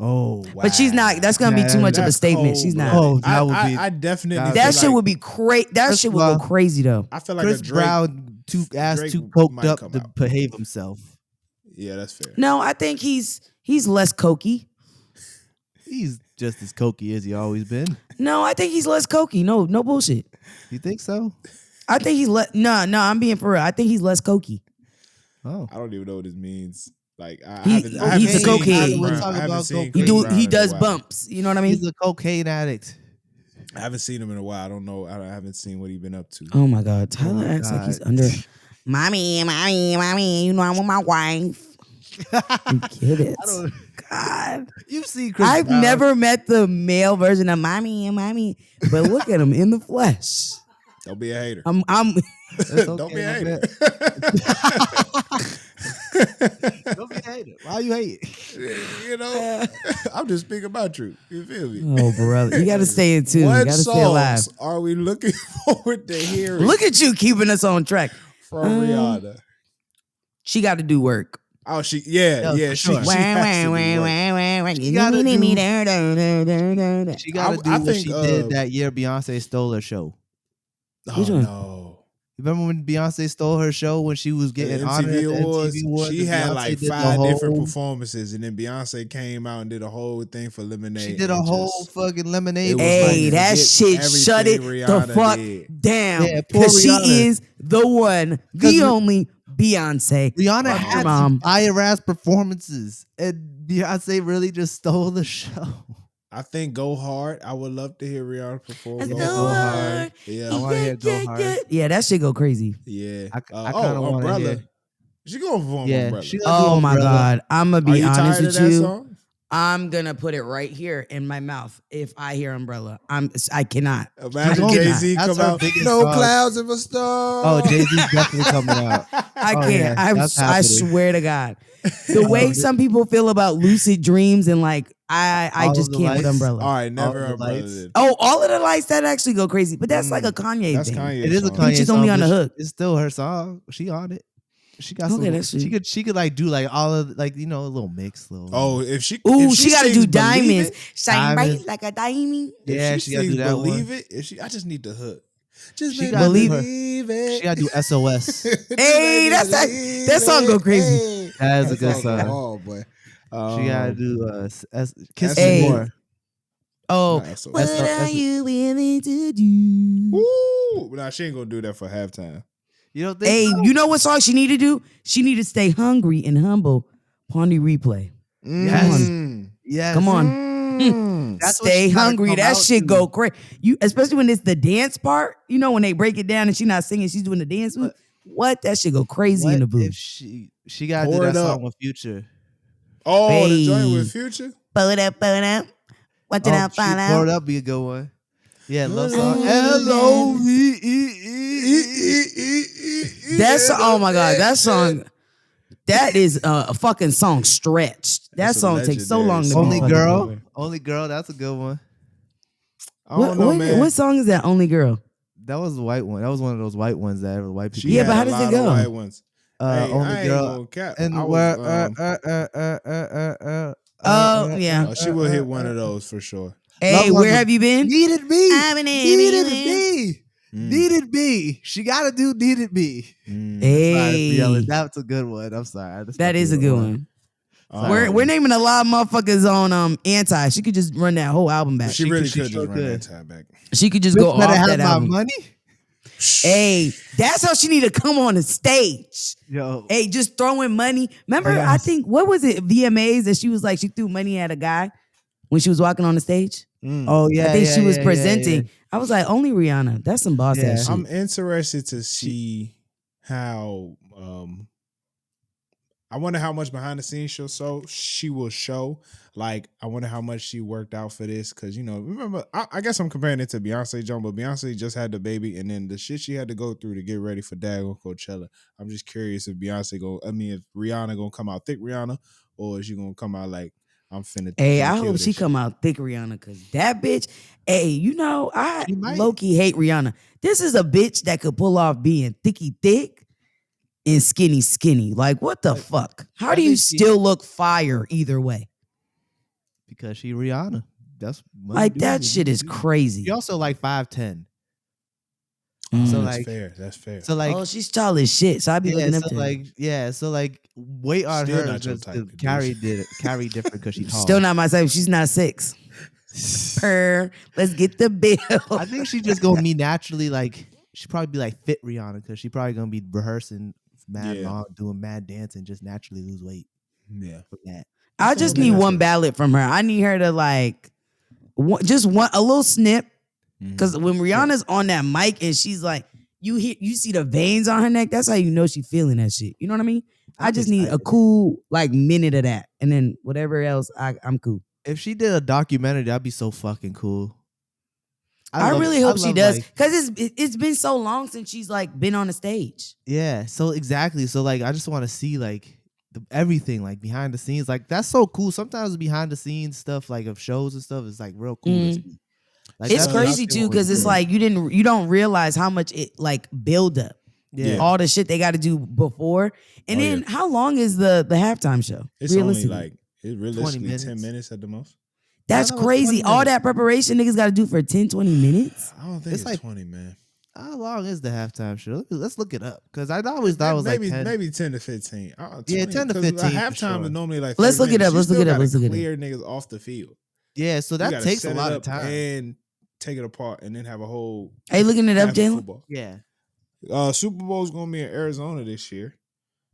Oh, wow. But she's not. That's gonna be too much of a statement. She's not. Oh, that would be. I definitely. That shit would be crazy. That shit would go crazy though. I feel like Chris Brown too coked up to behave himself. Yeah, that's fair. No, I think he's less cokey. He's just as cokey as he always been. No, I think he's less cokey. No bullshit. You think so? I think he's no. I'm being for real. I think he's less cokey. Oh, I don't even know what this means. Like he's a cokehead. He does bumps. You know what I mean? He's a cocaine addict. I haven't seen him in a while. I don't know. I haven't seen what he's been up to. Oh my God, Tyler acts like he's under. Mommy. You know I'm with my wife. Get it? God, you've seen Chris I've Brown. never met the male version of mommy, but look at him in the flesh. Don't be a hater. I'm Don't be a hater. Don't be a hater. Why you hate? You know, I'm just speaking about truth. You feel me? Oh, brother, you got to stay in tune. What You got to stay alive. songs are we looking forward to hearing? Look at you keeping us on track. From Rihanna. She got to do work. Oh, she She got to do what she did that year Beyonce stole her show. Oh, no. Remember when Beyonce stole her show when she was getting honored at the MTV Awards? She had like 5 different performances, and then Beyonce came out and did a whole thing for Lemonade. She did a whole fucking Lemonade. Hey, like, that shit shut it Rihanna the fuck down. Because she is the one, the only Beyonce. Rihanna had some fire-ass performances, and Beyonce really just stole the show. I think Go Hard. I would love to hear Rihanna perform. Go Hard. Yeah, I want to hear Go Hard. Yeah, that shit go crazy. Yeah. I kind of want to hear. She gonna perform Umbrella. Oh my God. I'm going to be honest with you. Song? I'm going to put it right here in my mouth if I hear Umbrella. I cannot. Imagine Jay-Z come out. No clouds of a star. Oh, Jay-Z's definitely coming out. I can't. I swear to God. The way some people feel about lucid dreams and like, I just can't with Umbrella. All right, never Umbrella. Oh, All of the Lights, that actually go crazy. But that's like a Kanye that's thing. Kanye it is a Kanye She's song. only on the hook. It's still her song. She on it. She got okay, some. She could like do like all of like a little mix. Oh, if she got to do diamonds. Shine bright like a diamond. Yeah, she got to do that Believe one. It. I just need the hook. Just she believe it. She got to do SOS. Hey, that song go crazy. That is a good song. Oh boy. She gotta do Kiss Me More. Oh, what are you willing to do? Ooh, nah, she ain't gonna do that for halftime. You don't think? Hey, you know what song she need to do? She need to stay hungry and humble. Pawnee Replay. Yes. Come on. Stay hungry. That shit go crazy. Especially when it's the dance part. You know when they break it down and she's not singing, she's doing the dance move. What? That shit go crazy in the booth. She gotta do that song with Future. Oh, the joint with Future? Pull it up. Watch it out, find out. Blow It Up be a good one. Yeah, love song. L-O-V-E. That's oh my god, that song. That is a fucking song stretched. That song takes so long to Only be Girl. Only Girl, that's a good one. I don't know, man. What song is that? Only Girl. That was the white one. That was one of those white ones that white people. Yeah, but how does it go? White ones. Hey, Only Girl. And oh yeah. She will hit one of those for sure. Hey, where have you been? Needed me. I've been Needed me. Needed me. She gotta do Needed me. Hey, that's a good one. I'm sorry. That is a good one. We're naming a lot of motherfuckers on Anti. She could just run that whole album back. She really could just run Anti back. She could just go off that album. Money. Hey, that's how she need to come on the stage. Yo. Hey, just throwing money. Remember, I think, what was it, VMAs, that she was like, she threw money at a guy when she was walking on the stage? Oh, yeah. I think she was presenting. Yeah. I was like, only Rihanna. That's some boss ass shit. I'm interested to see how, I wonder how much behind the scenes she will show. Like, I wonder how much she worked out for this. Because, remember, I guess I'm comparing it to Beyonce, John, but Beyonce just had the baby. And then the shit she had to go through to get ready for Dago Coachella. I'm just curious if if Rihanna going to come out thick Rihanna, or is she going to come out like, I'm finna. Hey, I hope she come out thick Rihanna, because that bitch, hey, I low-key hate Rihanna. This is a bitch that could pull off being thicky thick and skinny skinny. Like, what the fuck? How do you still look fire either way? Because she Rihanna. That's like that shit is crazy. She also like 5'10". So that's fair. That's fair. So like, she's tall as shit. So I be looking up to her. So weight on still her just carry different because she's tall. Still not my type. She's not 6. Let's get the bill. I think she's just gonna be naturally she'd probably be like fit Rihanna, because she's probably gonna be rehearsing mad long, doing mad dance, and just naturally lose weight. Yeah. From that. I just need one ballad from her. I need her to a little snip. Because when Rihanna's on that mic and she's like, you see the veins on her neck, that's how you know she's feeling that shit. You know what I mean? I just need a cool minute of that, and then whatever else, I'm cool. If she did a documentary, that'd be so fucking cool. I really hope she does, because it's been so long since she's been on the stage. Yeah, so exactly. So I just want to see everything behind the scenes. That's so cool. Sometimes behind the scenes stuff of shows and stuff is real cool to see. It's crazy too, because it's you don't realize how much it build up. Yeah. All the shit they got to do before. And then how long is the halftime show? It's only it's realistically 10 minutes at the most. That's crazy. All that preparation niggas got to do for 10, 20 minutes? I don't think it's 20, man. How long is the halftime show? Let's look it up, because I always thought it was maybe 10. Maybe 10 to 15. 10 to 15. Halftime is normally Let's look it up. Let's look it up. Clear niggas off the field. Yeah, so that takes a lot of time. And take it apart and then have a whole. Are you looking it up, Jalen? Yeah. Super Bowl's gonna be in Arizona this year.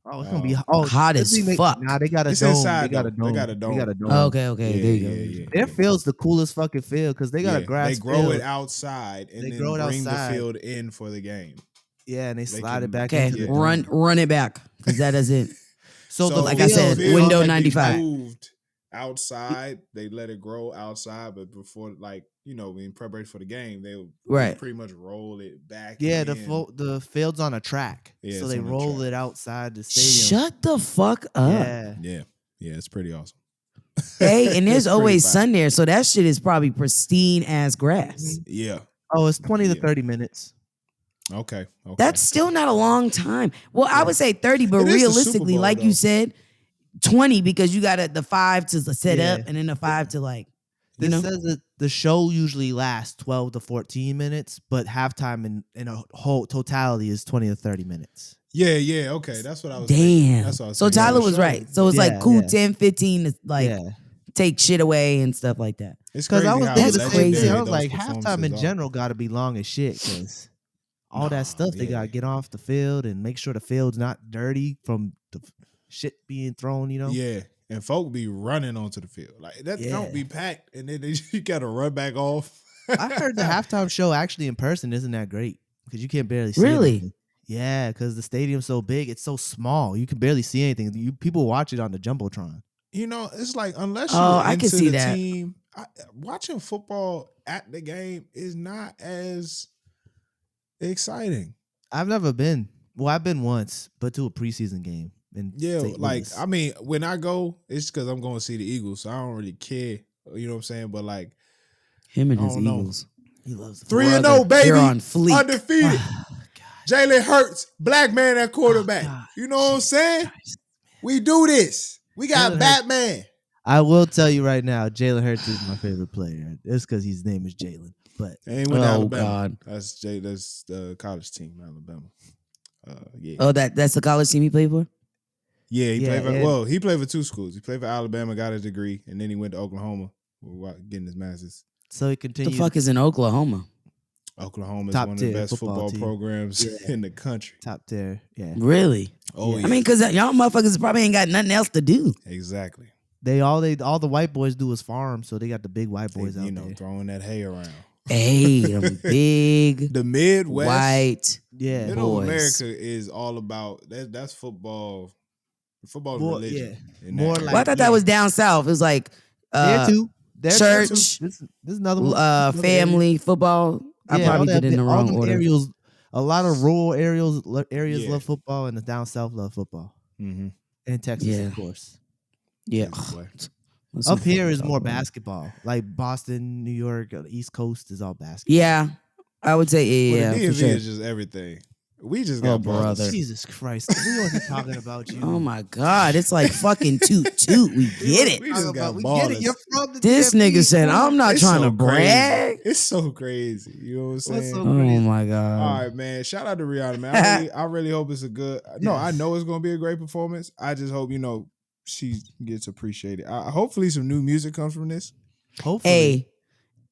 Oh, it's gonna be hot as fuck. Nah, they got a it's dome. Inside, they got a dome. Okay. Yeah, there you go. Their field's the coolest fucking field, because they got a grass. They grow field. it outside and then bring the field in for the game. Yeah, and they slide it back. Okay, into run it back, because that doesn't. So like I said, window 95. Moved outside, they let it grow outside, but before in preparation for the game, they pretty much roll it back. Yeah, the field's on a track, so they roll it outside the stadium. Shut the fuck up. Yeah, it's pretty awesome. Hey, and there's always sun there, so that shit is probably pristine as grass. Yeah. Oh, it's 20 to 30 minutes. Okay. That's still not a long time. Well, I would say 30, but realistically, Bowl, you said, 20, because you got the 5 to set up and then the 5 to This says that the show usually lasts 12 to 14 minutes, but halftime in a whole totality is 20 to 30 minutes. Yeah, okay. That's what I was Damn. That's what I was so Tyler was right. So it's cool 10, 15 to take shit away and stuff like that. It's crazy. That's crazy. I was like, halftime in general got to be long as shit, because all that stuff they got to get off the field and make sure the field's not dirty from the shit being thrown, Yeah. And folk be running onto the field. That don't be packed, and then you got to run back off. I heard the halftime show actually in person isn't that great, because you can't barely see Really? anything. Yeah, because the stadium's so big, it's so small. You can barely see anything. People watch it on the Jumbotron. You know, it's like unless you're into the team, watching football at the game is not as exciting. I've never been. Well, I've been once, but to a preseason game. Yeah, like I mean, when I go, it's because I'm going to see the Eagles, so I don't really care. You know what I'm saying? But like him and his Eagles, he loves 3-0, baby. You're on fleek. Undefeated. Jalen Hurts, black man at quarterback. You know what I'm saying? We do this. We got Jalen Batman. Hurts. I will tell you right now, Jalen Hurts is my favorite player. It's because his name is Jalen. But God, that's the college team, Alabama. Yeah. Oh, that's the college team he played for. Yeah, he played for 2 schools. He played for Alabama, got his degree, and then he went to Oklahoma, getting his master's. So he continued. The fuck is in Oklahoma? Oklahoma is one of the best football programs in the country. Top tier, yeah. Really? Oh, yeah. I mean, because y'all motherfuckers probably ain't got nothing else to do. Exactly. All the white boys do is farm, so they got the big white boys out there. Throwing that hay around. Hey, them big, the Midwest, white, Middle boys. America is all about that's football. Football religion. Yeah. More like, I thought that was down south. It was like there too. Church. This is another one. Family football. I probably did it in the wrong order. A lot of rural areas love football, and the down south love football. Mm-hmm. And Texas, of course. Yeah. Up here is more basketball. Like Boston, New York, the East Coast is all basketball. Yeah. I would say the DMV is just everything. We just got brother. Jesus Christ. We wasn't talking about you. Oh my God. It's like fucking toot. We get it. We just got we get it. You're from the This DMV. nigga said, I'm not trying to brag. It's so crazy. You know what I'm saying? So oh my God. All right, man. Shout out to Rihanna, man. I really hope it's a good. No, I know it's gonna be a great performance. I just hope, she gets appreciated. Hopefully some new music comes from this. Hopefully. Hey,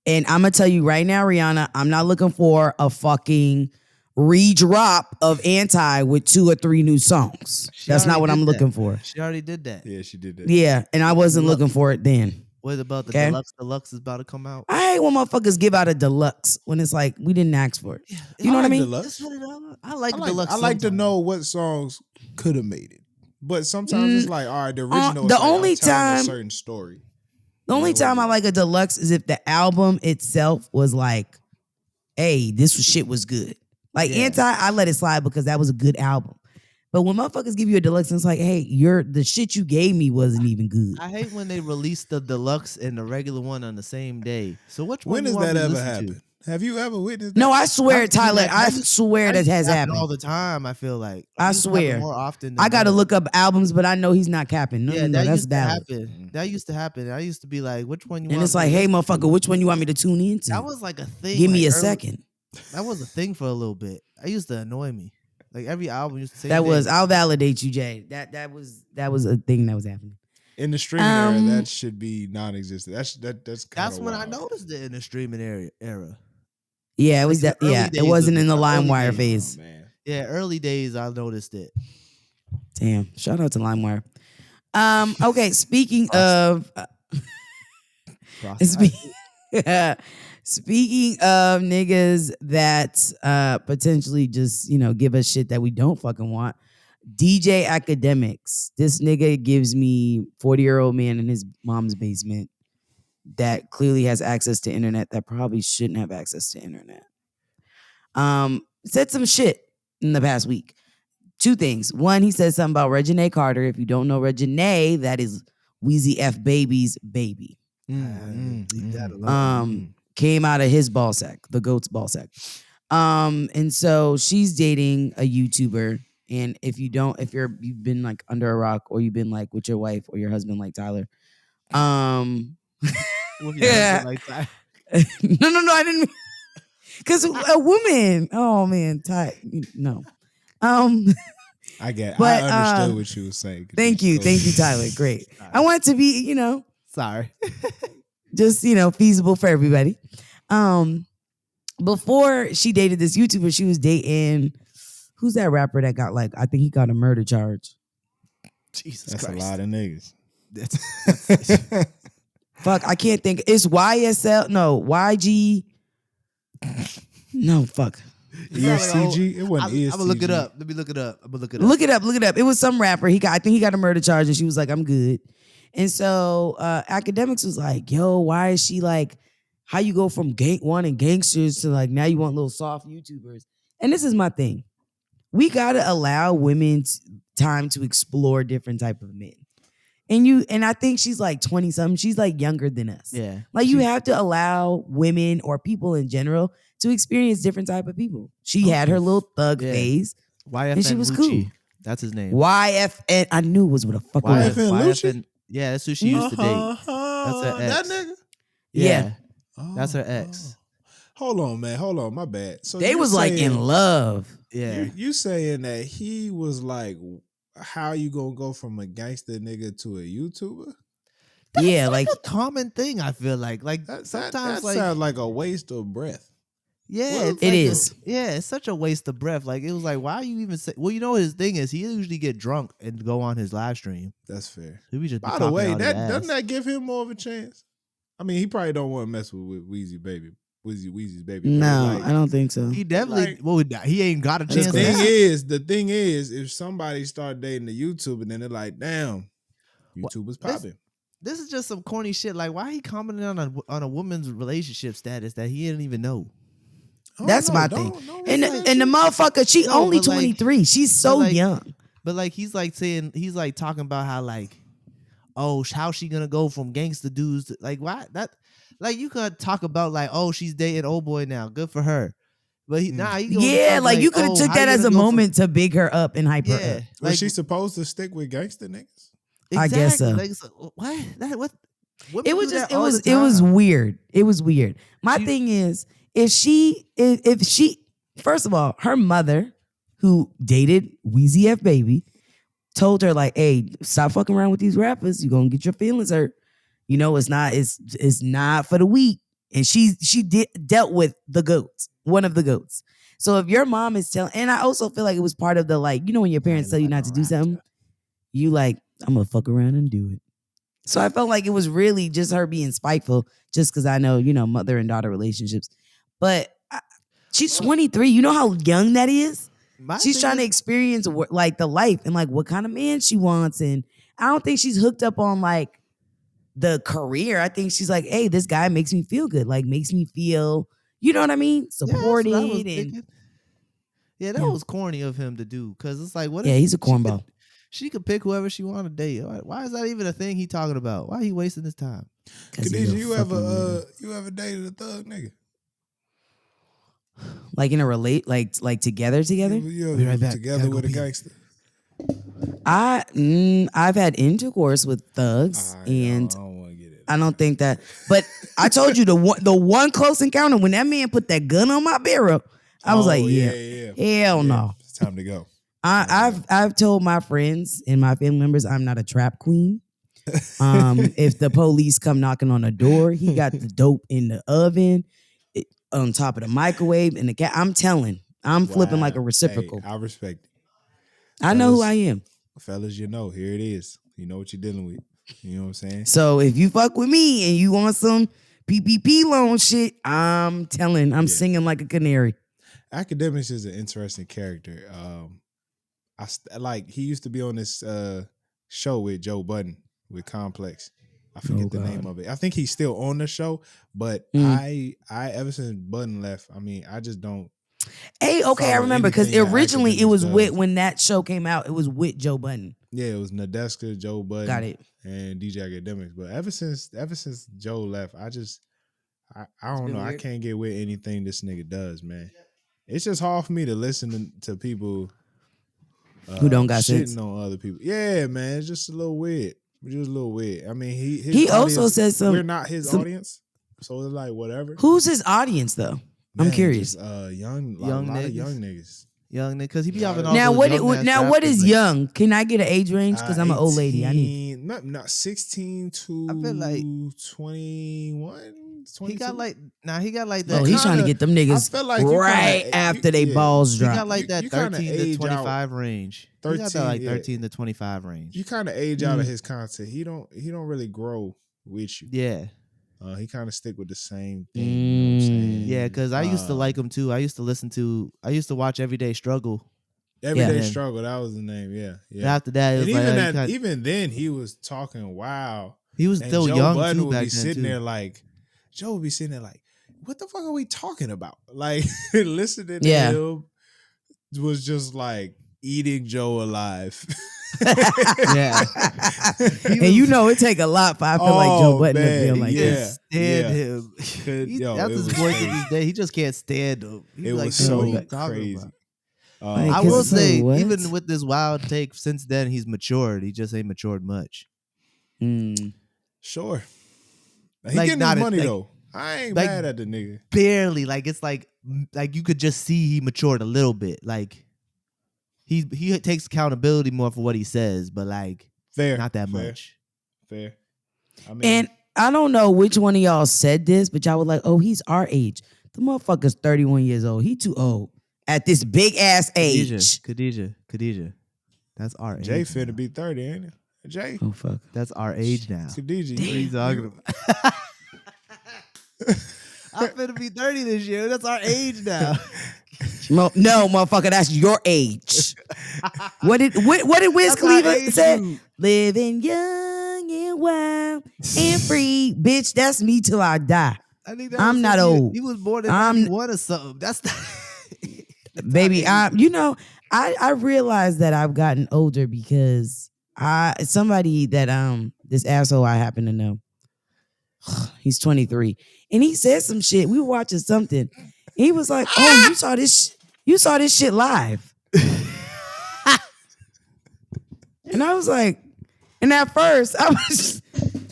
and I'm gonna tell you right now, Rihanna, I'm not looking for a fucking redrop of Anti with 2 or 3 new songs. That's not what I'm looking for. She already did that. Yeah, she did that. Yeah, and I wasn't looking for it then. What about the deluxe? Deluxe is about to come out. I hate when motherfuckers give out a deluxe when it's like we didn't ask for it. You know what I mean? Deluxe. I like deluxe. I like to know what songs could have made it, but sometimes it's like, all right, the original. The only time a certain story. The only time I like a deluxe is if the album itself was like, hey, this shit was good. Like Anti, I let it slide because that was a good album. But when motherfuckers give you a deluxe, and it's like, hey, the shit you gave me wasn't even good. I hate when they release the deluxe and the regular one on the same day. So which one? When does that ever happen? Have you ever witnessed that? No, I swear, Tyler. I swear that has happened all the time. I feel like I swear more often. I got to look up albums, but I know he's not capping. No, that's valid. That used to happen. I used to be like, which one you want? And it's like, hey, motherfucker, which one you want me to tune into? That was like a thing. Give me a second. That was a thing for a little bit. It used to annoy me. Like every album used to say that was. I'll validate you, Jay. That was a thing that was happening. In the streaming era, that should be non-existent. That's when I noticed it in the streaming era. Yeah, it was that. Yeah, it wasn't in the LimeWire phase. Oh, man. Yeah, early days I noticed it. Damn! Shout out to LimeWire. Okay, speaking of. Speaking of niggas that potentially just, give us shit that we don't fucking want, DJ Akademiks. This nigga gives me 40-year-old man in his mom's basement that clearly has access to internet that probably shouldn't have access to internet. Said some shit in the past week. 2 things. One, he said something about Reginae Carter. If you don't know Reginae, that is Weezy F Baby's baby. Leave that alone. Came out of his ball sack, the goat's ball sack. And so she's dating a YouTuber. And if you've been like under a rock, or you've been like with your wife or your husband like Tyler. Yeah. Like Tyler. No, I didn't. Because a woman. Oh man, no. I understood what you were saying. Thank you, Tyler. Great. I want it to be, sorry. Just, feasible for everybody. Before she dated this YouTuber, she was dating, who's that rapper that got I think he got a murder charge. Jesus Christ. That's a lot of niggas. Fuck, I can't think. It's YSL. No, YG. No, fuck. ESCG? It wasn't ESCG. I'm gonna look it up. Let me look it up. I'm gonna look it up. Look it up. It was some rapper. I think he got a murder charge, and she was like, "I'm good." And so Akademiks was like, "Yo, why is she like? How you go from wanting gangsters to like now you want little soft YouTubers?" And this is my thing. We gotta allow women time to explore different type of men. And I think she's like 20 something. She's like younger than us. Yeah. Like you have to allow women or people in general to experience different type of people. She had her little thug phase. YFN and she was Lucci. cool. That's his name. YFN. I knew it was with a fuck YFN Lucci? Yeah, that's who she used to date. That's her ex. That nigga? Yeah. That's her ex. Hold on, man. Hold on. My bad. So they was like in love. Yeah. You saying that he was like, how you gonna go from a gangster nigga to a YouTuber? That's like a common thing. I feel like sometimes that sounds like a waste of breath. Yeah, it is. It's such a waste of breath. Like it was like, why are you even say? Well, you know what his thing is. He usually get drunk and go on his live stream. That's fair. By the way, doesn't that give him more of a chance? I mean, he probably don't want to mess with Weezy's baby. No, I don't think so. He definitely. He ain't got a chance. The thing is, if somebody start dating a YouTuber, then they're like, damn, YouTuber's popping. This is just some corny shit. Like, why he commenting on a woman's relationship status that he didn't even know? That's my thing. And the motherfucker, she only 23. Like, she's so young. But like he's like talking about how like, oh, how's she gonna go from gangster dudes to, like why that like you could talk about like, oh, she's dating old boy now, good for her. But you could have took that as a moment to big her up and hype her up. Was she supposed to stick with gangster niggas? Exactly. I guess so. Like, what? It was weird. It was weird. My thing is, if she first of all, her mother, who dated Weezy F Baby, told her like, "Hey, stop fucking around with these rappers. You're gonna get your feelings hurt. You know, it's not for the weak." And she dealt with the goats, one of the goats. So if your mom is telling, and I also feel like it was part of the like, you know, when your parents tell you not to do something, you like, I'm gonna fuck around and do it. So I felt like it was really just her being spiteful, just because I know, you know, mother and daughter relationships. But she's 23. You know how young that is? She's trying to experience like the life and like what kind of man she wants. And I don't think she's hooked up on like the career. I think she's like, hey, this guy makes me feel good. Like makes me feel, you know what I mean? Supported. That was corny of him to do. Cause it's like, what? Yeah, he's a cornball. She could pick whoever she want to date. Why is that even a thing he talking about? Why he wasting his time? Khadijah, you ever dated a thug nigga? Like in a like together? You Be right back. Together with a gangster. I've had intercourse with thugs, and I don't want to get it. I don't think that. But I told you the one close encounter when that man put that gun on my barrel, I was like, hell no, it's time to go. I've told my friends and my family members I'm not a trap queen. If the police come knocking on the door, he got the dope in the oven, on top of the microwave, and the cat. I'm flipping like a reciprocal. Hey, I respect it. I know who I am. Fellas, you know, here it is. You know what you're dealing with. You know what I'm saying? So if you fuck with me and you want some PPP loan shit, I'm singing like a canary. Akademiks is an interesting character. He used to be on this show with Joe Budden with Complex. I forget the name of it. I think he's still on the show, but I ever since Budden left, I mean, I just don't. Hey, okay, I remember because originally it was when that show came out, it was with Joe Budden. Yeah, it was Nadeska, Joe Budden, got it, and DJ Akademiks. But ever since Joe left, I don't know. Weird. I can't get with anything this nigga does, man. It's just hard for me to listen to people who don't got shitting sense on other people. Yeah, man, it's just a little weird. Just a little weird. I mean, he also says we're not his audience, so it's like whatever. Who's his audience though? Man, I'm curious. Just, young niggas. Young nigga, because he be having all now. What is young? Can I get an age range? Because I'm an old lady. I need not 16 to I feel like 21. 22? He got like that. Oh, he's trying to get them niggas like after they balls drop. He got like that 13 to 25 range. 13, he got that like 13 to 25 range. You kind of age out of his content. He don't really grow with you. Yeah. He kind of stick with the same thing. You know what I'm saying? Yeah, because I used to like him too. I used to watch Everyday Struggle. Everyday Struggle, that was the name. Yeah. And after that, it was even then he was talking wow. He was still young too back then. Joe would be sitting there like, what the fuck are we talking about? Like listening to him was just like eating Joe alive. Yeah. And it take a lot for I feel like Joe Budden to feel like this. Stand him. That's his voice to this day. He just can't stand him. It was so crazy. I will say, even with this wild take, since then he's matured. He just ain't matured much. Sure. He getting his money though. I ain't mad at the nigga. Barely. Like it's like you could just see he matured a little bit. Like he takes accountability more for what he says, but like not that much. Fair. I mean, and I don't know which one of y'all said this, but y'all were like, "Oh, he's our age." The motherfucker's 31 years old. He too old at this big ass age. Khadijah. That's our age. Jay finna be 30, ain't it? Jay. Oh fuck. That's our age now. Khadijah, what are you talking about? I'm finna be 30 this year. That's our age now. No, motherfucker, that's your age. What did Wiz Khalifa say? Living young and wild and free, bitch. That's me till I die. I think I'm not old. He was born in 91 or something. That's not baby. I realized that I've gotten older because somebody that this asshole I happen to know. He's 23, and he said some shit. We were watching something. He was like, "Oh, you saw this shit live," and I was like, and at first I was,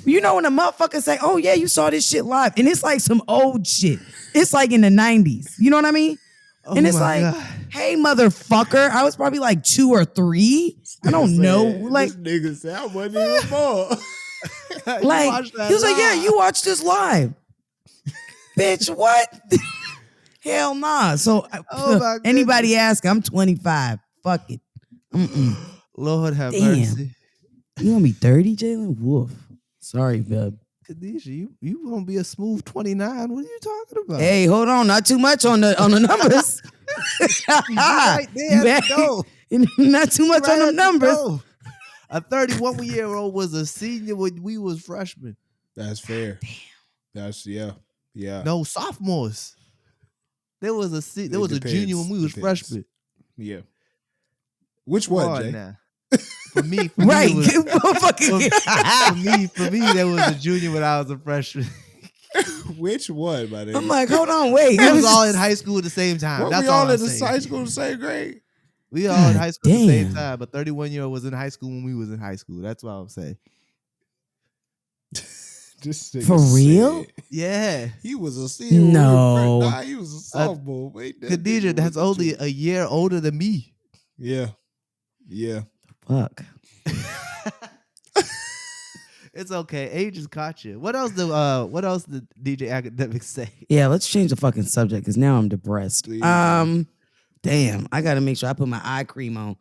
when a motherfucker say, "Oh yeah, you saw this shit live," and it's like some old shit. It's like in the 90s. You know what I mean? Oh and it's like, God. Hey, motherfucker, I was probably like 2 or 3. I don't know. Like this nigga said, I wasn't even born. Like he was like, "Yeah, you watched this live." Bitch, what? Hell nah. So anybody ask, I'm 25. Fuck it. Lord have mercy. You gonna be 30, Jalen? Woof. Sorry, bub. Khadijah, you gonna be a smooth 29. What are you talking about? Hey, hold on. Not too much on the numbers. Right there. Not too much on the numbers. A 31-year-old was a senior when we was freshmen. That's fair. That's yeah. No, sophomores. There was a junior when we was freshmen. Yeah. Which one, Jay? Now. For me, right. For me, there was a junior when I was a freshman. Which one, my nigga? I'm like, hold on, wait. We was all in high school at the same time. That's we all in the high school the same grade? We all in high school at the same time, but 31-year-old was in high school when we was in high school. That's what I'm saying. Just for real? Yeah. He was a senior. No. Nah, he was a sophomore. Khadijah, that's only a year older than me. Yeah. Fuck. It's okay. Age has caught you. What else did DJ Akademiks say? Yeah, let's change the fucking subject because now I'm depressed. Please. Damn, I gotta make sure I put my eye cream on.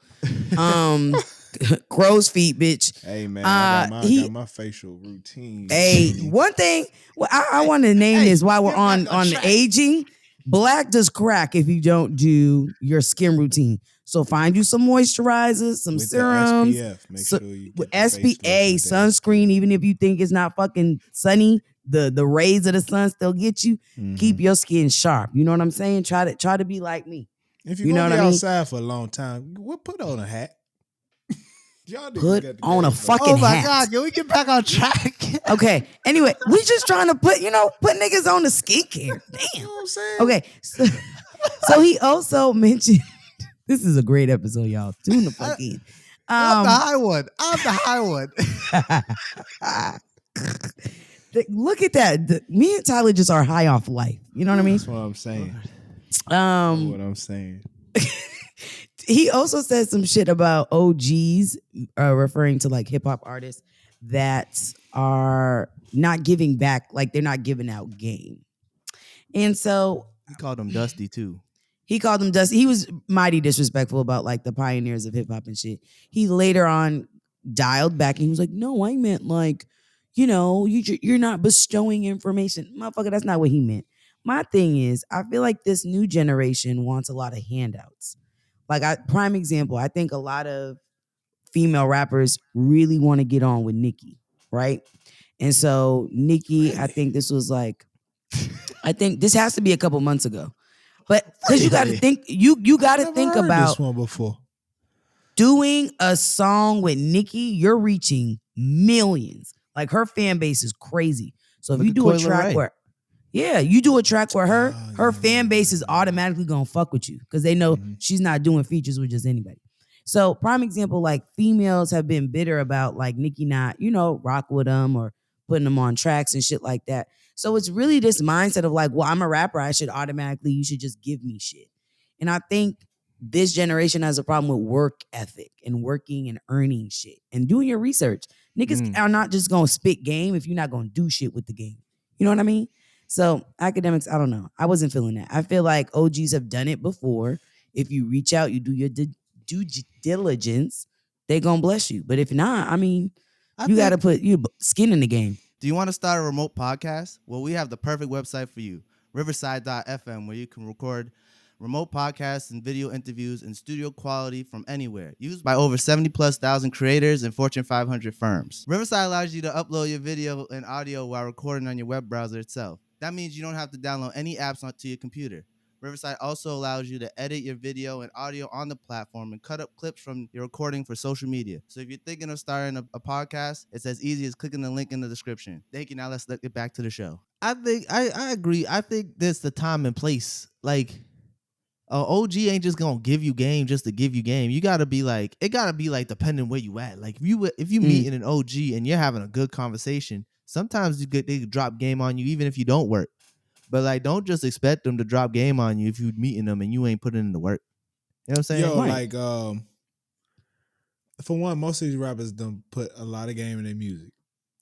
Crow's feet, bitch. Hey man, I got my facial routine. Hey, one thing I want to name this while we're on the aging. Black does crack if you don't do your skin routine. So find you some moisturizers, some with serums, the SPF. Make sure you with SPA, sunscreen. Even if you think it's not fucking sunny, the rays of the sun still get you. Mm-hmm. Keep your skin sharp. You know what I'm saying? Try to be like me. If you're gonna be outside for a long time, we'll put on a hat. Y'all put on a fucking hat. Oh my God, can we get back on track? Okay. Anyway, we just trying to put niggas on the skincare. Damn. You know what I'm saying? Okay. So he also mentioned, this is a great episode, y'all. Tune the fuck in. I'm the high one. Look at that. Me and Tyler just are high off life. You know what I mean? That's what I'm saying. What I'm saying. He also said some shit about OGs, referring to like hip hop artists that are not giving back, like they're not giving out game. And so he called them Dusty too. He called them Dusty. He was mighty disrespectful about like the pioneers of hip hop and shit. He later on dialed back and he was like, "No, I meant like, you're not bestowing information. Motherfucker, that's not what he meant. My thing is, I feel like this new generation wants a lot of handouts. Like, prime example, I think a lot of female rappers really want to get on with Nicki, right? And so Nicki, I think this was like, I think this has to be a couple months ago. But because you got to think, you got to think about this one before. Doing a song with Nicki, you're reaching millions. Like, her fan base is crazy. So if you do a track where, you do a track where her fan base is automatically gonna fuck with you because they know she's not doing features with just anybody. So prime example, like, females have been bitter about like Nicki not, rock with them or putting them on tracks and shit like that. So it's really this mindset of like, well, I'm a rapper, you should just give me shit. And I think this generation has a problem with work ethic and working and earning shit and doing your research. Niggas are not just gonna spit game if you're not gonna do shit with the game. You know what I mean? So academics, I don't know. I wasn't feeling that. I feel like OGs have done it before. If you reach out, you do your due diligence, they gonna bless you. But if not, I mean, you got to put your skin in the game. Do you want to start a remote podcast? Well, we have the perfect website for you, riverside.fm, where you can record remote podcasts and video interviews in studio quality from anywhere, used by over 70,000+ creators and Fortune 500 firms. Riverside allows you to upload your video and audio while recording on your web browser itself. That means you don't have to download any apps onto your computer. Riverside also allows you to edit your video and audio on the platform and cut up clips from your recording for social media. So if you're thinking of starting a podcast, it's as easy as clicking the link in the description. Thank you. Now let's get back to the show. I think I agree. I think there's the time and place. Like, OG ain't just gonna give you game just to give you game. You gotta be like, it gotta be like depending where you at. Like if you meet in an OG and you're having a good conversation, sometimes they drop game on you even if you don't work. But like, don't just expect them to drop game on you if you meeting them and you ain't putting in the work. You know what I'm saying? Yo, like, for one, most of these rappers don't put a lot of game in their music.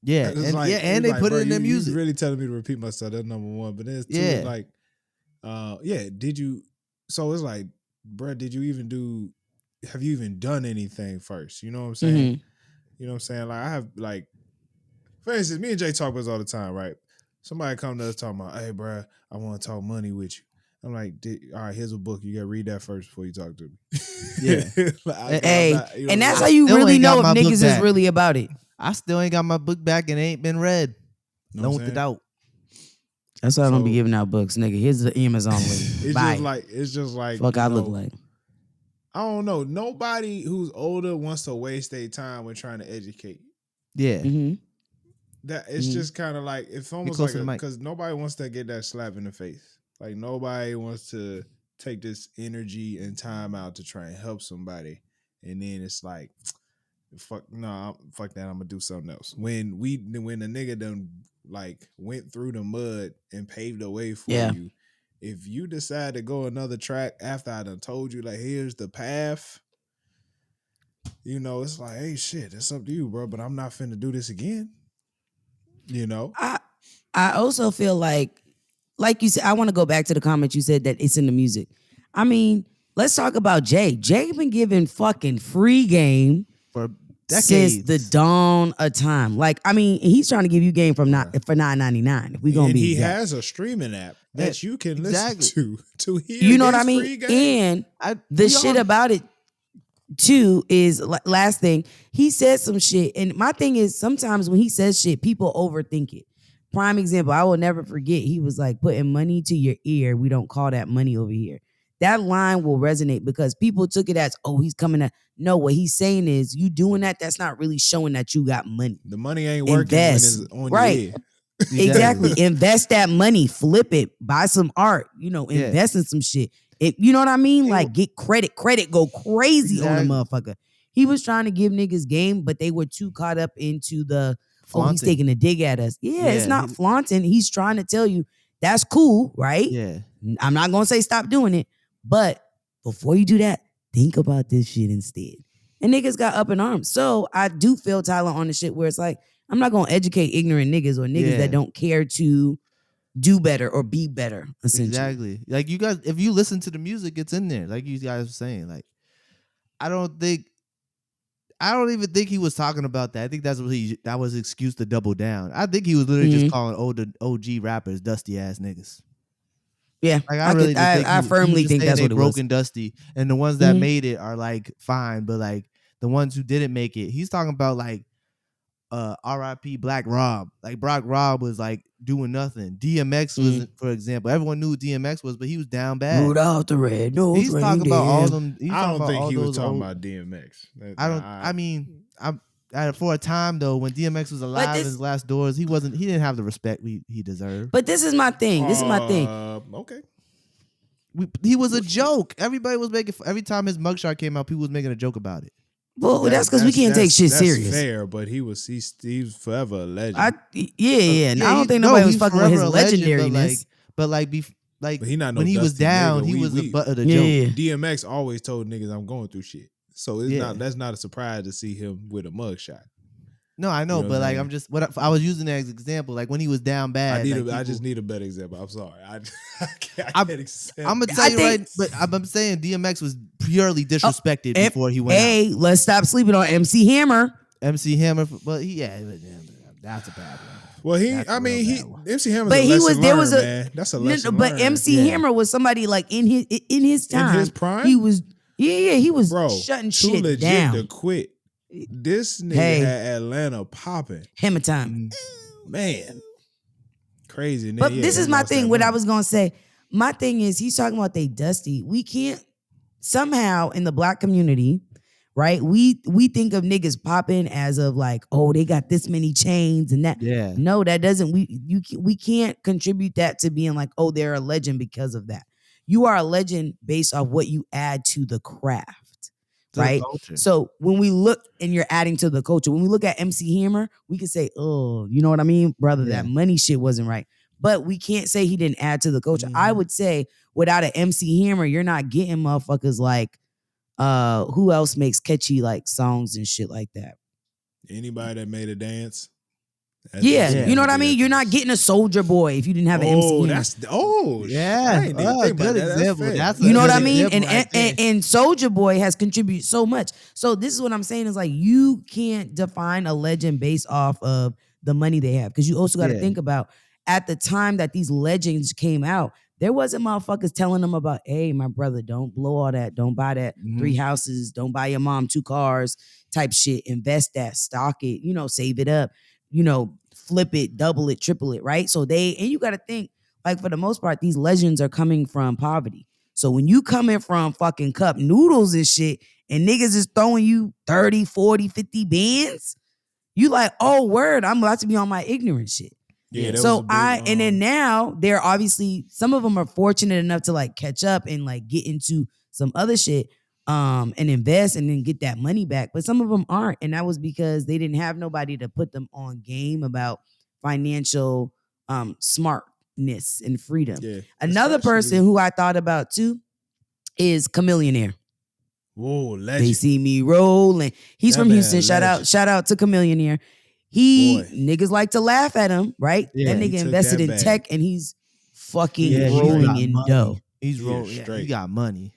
Yeah, and they put it in their music. You really telling me to repeat myself. That's number one. But then it's two, it's like, did you? So it's like, bro, have you even done anything first? You know what I'm saying? Mm-hmm. You know what I'm saying? Like, I have, like, for instance, me and Jay talk about this all the time, right? Somebody come to us talking about, hey, bro, I want to talk money with you. I'm like, all right, here's a book. You got to read that first before you talk to me. Yeah. Like, and that's how you really know if niggas is really about it. I still ain't got my book back and it ain't been read. No with the doubt. That's why I don't be giving out books, nigga. Here's the Amazon link. It's just like fuck I look like. I don't know. Nobody who's older wants to waste their time with trying to educate. Yeah. Mm-hmm. That it's just kind of like, it's almost like, because nobody wants to get that slap in the face. Like, nobody wants to take this energy and time out to try and help somebody, and then it's like, fuck that, I'm gonna do something else. When the nigga done like went through the mud and paved the way for you, if you decide to go another track after I done told you, like, here's the path, it's like, hey, shit, it's up to you, bro, but I'm not finna do this again. I also feel like you said, I want to go back to the comment you said that it's in the music. I mean, let's talk about Jay. Jay been giving fucking free game for decades. Since the dawn of time. Like, I mean, he's trying to give you game for $9.99. If we gonna be exact. He has a streaming app that you can listen to hear. You know what I mean? And the shit about it too is, last thing, he said some shit, and my thing is, sometimes when he says shit, people overthink it. Prime example, I will never forget, he was like, putting money to your ear, we don't call that money over here. That line will resonate because people took it as, oh, he's coming to. No, what he's saying is, you doing that's not really showing that you got money. The money ain't working when it's on your ear. Exactly. Invest that money, flip it, buy some art, invest in some shit. You know what I mean? Like, get credit, go crazy on the motherfucker. He was trying to give niggas game, but they were too caught up into the flaunting. He's taking a dig at us. Yeah, it's not flaunting. He's trying to tell you that's cool, right? Yeah. I'm not gonna say stop doing it, but before you do that, think about this shit instead. And niggas got up in arms. So I do feel Tyler on the shit where it's like, I'm not gonna educate ignorant niggas or niggas that don't care to do better or be better, essentially. Exactly. Like, you guys, if you listen to the music, it's in there. Like you guys were saying, like, I don't think I don't even think he was talking about that. I think that was his excuse to double down. I think he was literally just calling OG rappers dusty ass niggas. Yeah, like I firmly think that's what it was. Broken dusty, and the ones that made it are like fine, but like the ones who didn't make it, he's talking about like R.I.P. Black Rob. Like Black Rob was like doing nothing. DMX was, for example, everyone knew who DMX was, but he was down bad. Rudolph the Red Nose. He's talking about all them. I don't think he was talking about DMX. I mean, for a time though, when DMX was alive in his last doors, he didn't have the respect he deserved. But this is my thing. Okay. He was a joke. Everybody was making, every time his mugshot came out, people was making a joke about it. Well, that's because we can't take shit serious. That's fair, but he's forever a legend. And I don't think nobody was fucking with his legendariness. But he not no when he was down, he was the butt of the joke. DMX always told niggas I'm going through shit, so that's not a surprise to see him with a mugshot. No, I know, but like I'm just I was using that as an example. Like when he was down bad, I just need a better example. I'm sorry, I can't accept. I'm gonna tell you right, but I'm saying DMX was purely disrespected before he went. Hey, let's stop sleeping on MC Hammer. MC Hammer, but that's a bad one. Well, MC Hammer, but he was there was a man. That's a lesson but learned. MC Hammer was somebody like in his time, in his prime. He was he was shutting shit legit down to quit. This nigga had Atlanta popping. Hammer time, man, crazy. But this is my thing. What I was gonna say, my thing is he's talking about they dusty. We can't somehow in the black community, right? We think of niggas popping as of like, oh, they got this many chains and that. Yeah. No, that doesn't. We can't contribute that to being like, oh, they're a legend because of that. You are a legend based off what you add to the craft. Right. So when we look and you're adding to the culture, when we look at MC Hammer, we can say, oh, you know what I mean? Brother, that money shit wasn't right. But we can't say he didn't add to the culture. I would say without an MC Hammer, you're not getting motherfuckers like who else makes catchy like songs and shit like that. Anybody that made a dance. You know what I mean? You're not getting a Soldier Boy if you didn't have an MC Hammer. Good example. You know what I mean? And Soldier Boy has contributed so much. So this is what I'm saying is like you can't define a legend based off of the money they have, because you also got to think about at the time that these legends came out, there wasn't motherfuckers telling them about, hey, my brother, don't blow all that, don't buy that 3 houses, don't buy your mom 2 cars type shit, invest that, stock it, save it up. Flip it, double it, triple it, right? So and you got to think, like for the most part, these legends are coming from poverty. So when you coming from fucking cup noodles and shit, and niggas is throwing you 30, 40, 50 bands, you like, oh, word, I'm about to be on my ignorant shit. Yeah. So and then now they're obviously, some of them are fortunate enough to like catch up and like get into some other shit. And invest and then get that money back. But some of them aren't. And that was because they didn't have nobody to put them on game about financial smartness and freedom. Yeah, another person who I thought about too is Chameleonaire. Whoa, legend. They see me rolling. He's from Houston. Shout out to Chameleonaire. Niggas like to laugh at him, right? Yeah, that nigga invested in tech and he's fucking rolling in dough. He's rolling straight. He got money.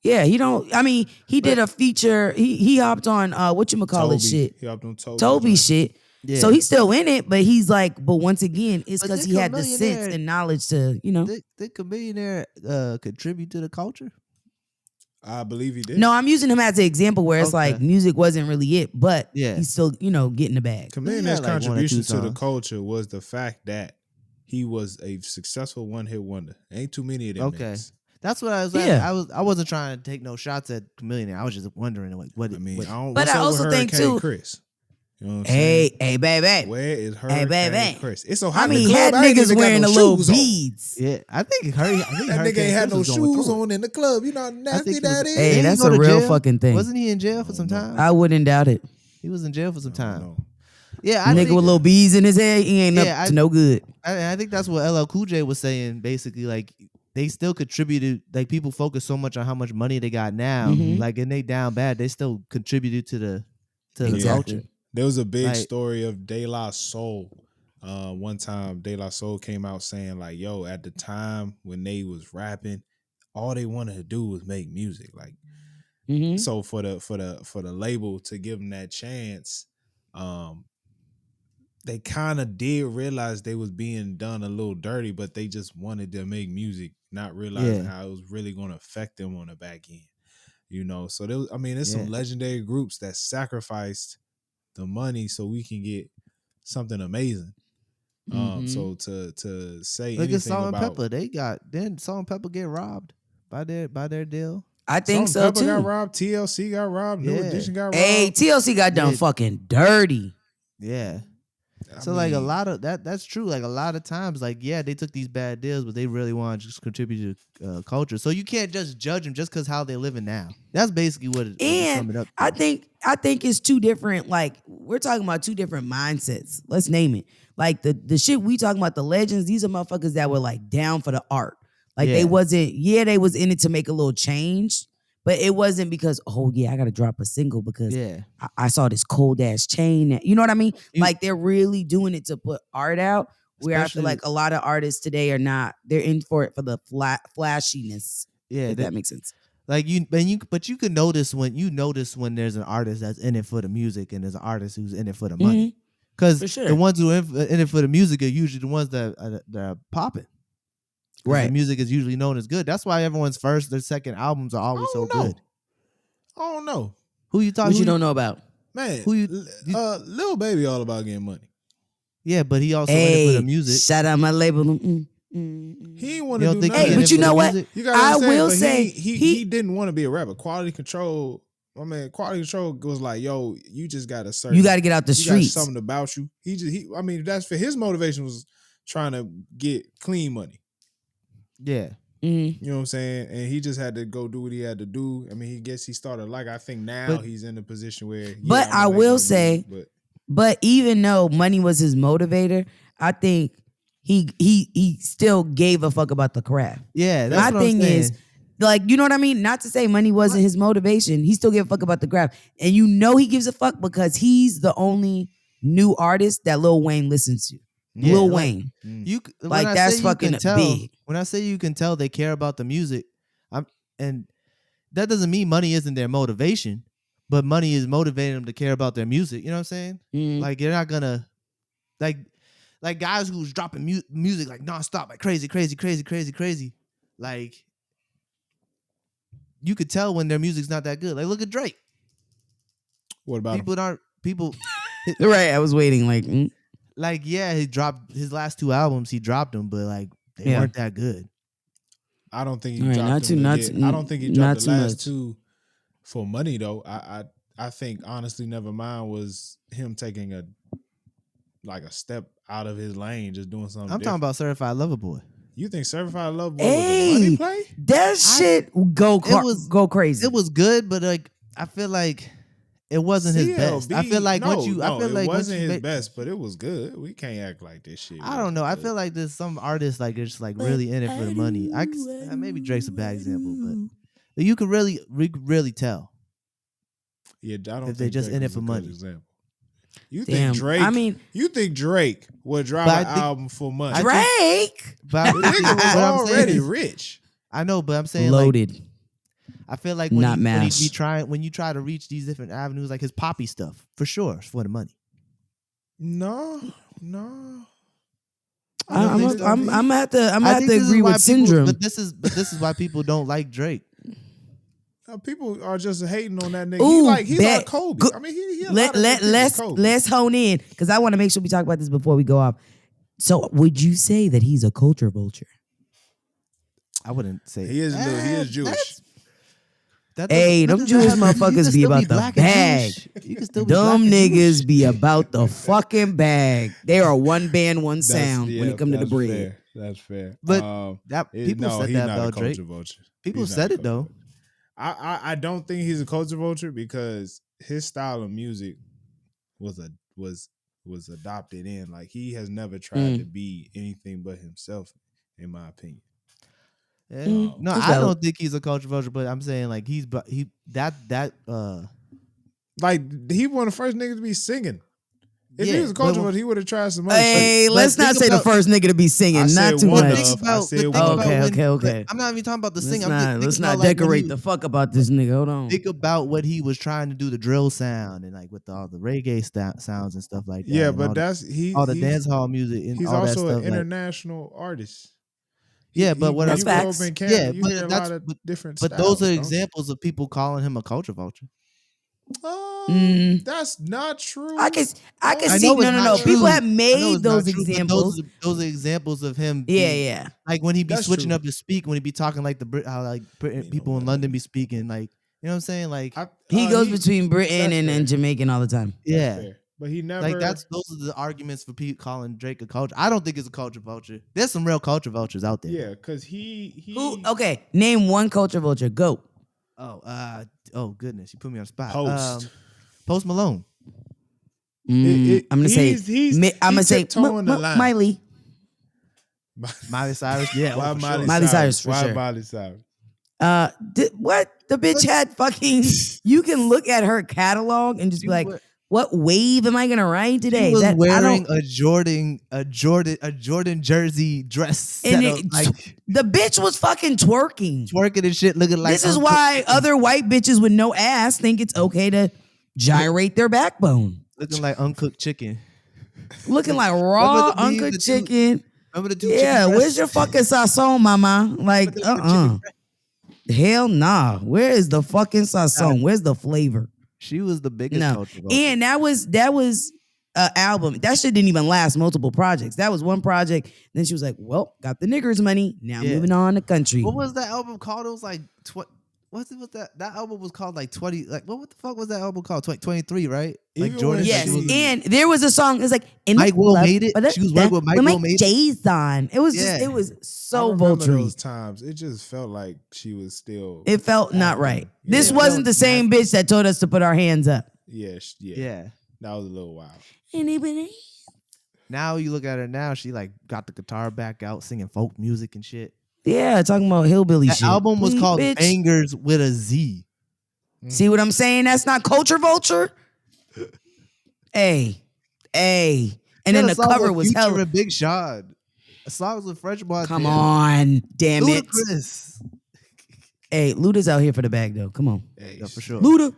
Yeah, he did a feature. He hopped on whatchamacallit shit. He hopped on Toby shit. Yeah. So he's still in it, but he's like, but once again, it's because he had the sense and knowledge to, Did Chameleonaire contribute to the culture? I believe he did. No, I'm using him as an example where it's like music wasn't really it, but he's still, getting the bag. Chameleonaire's contribution to the culture was the fact that he was a successful one-hit wonder. Ain't too many of them. Okay. That's what I was like. I wasn't trying to take no shots at Chameleonaire. I was just wondering what. But I also think too, Chris. You know what I'm hey, baby. Where is Hurricane Chris? It's so hot. He had niggas wearing the little beads. Yeah, I think that nigga ain't had no shoes on in the club. You know how nasty that is. Hey, that's a real fucking thing. Wasn't he in jail for some time? I wouldn't doubt it. He was in jail for some time. Yeah, nigga with little beads in his head, he ain't up to no good. I think that's what LL Cool J was saying. Basically, like, they still contributed, like people focus so much on how much money they got now, like, and they down bad, they still contributed to the culture. There was a big story of De La Soul. One time De La Soul came out saying like, yo, at the time when they was rapping, all they wanted to do was make music. Like Mm-hmm. So for the label to give him that chance, they kind of did realize they was being done a little dirty, but they just wanted to make music, not realizing how it was really going to affect them on the back end. You know, so there was, I mean, there's some legendary groups that sacrificed the money so we can get something amazing. So to say look anything at Salt about and Pepper, didn't Salt and Pepper get robbed by their deal? I think so Pepper too. got robbed. TLC got robbed. New Edition got robbed. Hey, TLC got done fucking dirty. Yeah. So like a lot of that's true. Like a lot of times, like they took these bad deals, but they really want to just contribute to culture. So you can't just judge them just because how they're living now. That's basically what it's coming up to. I think it's two different. Like we're talking about two different mindsets. Let's name it. Like the shit we talking about, the legends. These are motherfuckers that were like down for the art. Like they wasn't. Yeah, they was in it to make a little change. But it wasn't because, I got to drop a single because I saw this cold ass chain. You know what I mean? Like they're really doing it to put art out. Where I feel like a lot of artists today are not. They're in for it for the flashiness. Yeah, if that makes sense. Like but you can notice when there's an artist that's in it for the music and there's an artist who's in it for the money. Because the ones who are in it for the music are usually the ones that are popping. Right, the music is usually known as good. That's why everyone's first, their second albums are always so good. I don't know. Who you talking? What you don't know about? Man, Lil Baby all about getting money. Yeah, but he also in it for the music. Shout out my label. He didn't want to do nothing. Hey, but you know what? I will say he didn't want to be a rapper. Quality Control. I mean, Quality Control was like, yo, you just got to search. You got to get out the streets. Something about you. I mean, that's for his motivation was trying to get clean money. Yeah. You know what I'm saying? And he just had to go do what he had to do. I mean, he started I think now he's in a position where. But I will say, but even though money was his motivator, I think he still gave a fuck about the craft. Yeah, that's my thing is, like, you know what I mean? Not to say money wasn't his motivation. He still gave a fuck about the craft. And you know he gives a fuck because he's the only new artist that Lil Wayne listens to. Yeah, Lil Wayne. That's fucking big. When I say you can tell they care about the music, and that doesn't mean money isn't their motivation, but money is motivating them to care about their music. You know what I'm saying? Like they're not gonna like guys who's dropping music like nonstop, like crazy. Like you could tell when their music's not that good. Like look at Drake. What about people? Right, I was waiting. Like, he dropped his last two albums. He dropped them, but like they weren't that good. I don't think he dropped them. I don't think he dropped the last two for money though. I think honestly, Nevermind was him taking a step out of his lane, just doing something. I'm talking about Certified Lover Boy. You think Certified Lover Boy was a money play? That shit go crazy. It was good, but like I feel like. It wasn't his best. I feel like it wasn't his best, but it was good. We can't act like this shit. I don't know. I feel like there's some artists like they're just like really in it for the money. Maybe Drake's a bad example, but you could really tell. Yeah, I don't if they're just Drake in it for money. Example. You think Drake? You think Drake would drop an album for money? Drake, but was already rich. I know, but I'm saying loaded. I feel like when you try to reach these different avenues, like his poppy stuff, for sure, it's for the money. No. I'm gonna have to agree with Syndrome. But this is why people don't like Drake. People are just hating on that nigga. He's like Kobe. I mean, let's hone in because I want to make sure we talk about this before we go off. So, would you say that he's a culture vulture? I wouldn't say he is. He is Jewish. Hey, them Jewish motherfuckers be about the bag. Them niggas be about the fucking bag. They are one band, one sound when it comes to the bread. Fair. That's fair. But people said that about Drake. People said it though. I don't think he's a culture vulture because his style of music was adopted in. Like he has never tried to be anything but himself, in my opinion. Yeah. No, I don't think he's a culture vulture, but I'm saying like he one of the first niggas to be singing. If he was a Culture Vulture, he would have tried some other shit. Hey, let's not say the first nigga to be singing. Not too much. Okay. I'm not even talking about the singing. Let's not decorate the fuck about this nigga. Hold on. Think about what he was trying to do, the drill sound and like with all the reggae sounds and stuff like that. Yeah, but all the dance hall music. And he's all also that stuff, an international artist. Yeah, but what that's facts. Canada, you hear a lot of different styles. But those are examples of people calling him a culture vulture. That's not true. I can see. No. People have made those examples. Those are examples of him. Yeah. Like when he be switching up to speak, when he be talking like how like people in London be speaking, like you know what I'm saying. Like he goes between Britain and Jamaican all the time. Yeah. But he never like those are the arguments for people calling Drake a culture. I don't think it's a culture vulture. There's some real culture vultures out there. Yeah, because he okay, name one culture vulture. Go. Oh goodness, you put me on the spot. Post Malone. I'm gonna say Miley. Miley Cyrus. Yeah, why Miley Cyrus for sure. Why Miley Cyrus? What the bitch had fucking? You can look at her catalog and just be like, what wave am I gonna ride today? She was wearing a Jordan jersey dress. The bitch was fucking twerking and shit, looking like. This is why other white bitches with no ass think it's okay to gyrate their backbone. Looking like uncooked chicken. Looking like raw uncooked chicken. Remember the two? Yeah, where's your fucking sazon, mama? Like, hell nah. Where is the fucking sazon? Where's the flavor? She was the biggest culture vulture. And that was an album. That shit didn't even last multiple projects. That was one project. Then she was like, well, got the niggers money. Now moving on to country. What was that album called? It was like, what's that album was called like 20, like what the fuck was that album called? 23, right? Like Jordan. Yes, and there was a song, it was like, Mike Will made it. She was working with Mike Will made it. Jason. It was just, it was so vulture. Those times, it just felt like she was still. It felt not right. This wasn't the same bitch that told us to put our hands up. Yeah. That was a little wild. Anybody? Now you look at her now, she like got the guitar back out, singing folk music and shit. Yeah, talking about hillbilly shit. The album was called Bangers with a Z. See what I'm saying? That's not culture vulture. Hey. And then the cover was hella Big Sean. Songs with French Montana. Come on, damn it. Ludacris. Hey, Luda's out here for the bag though. Come on. Hey, for sure. Luda.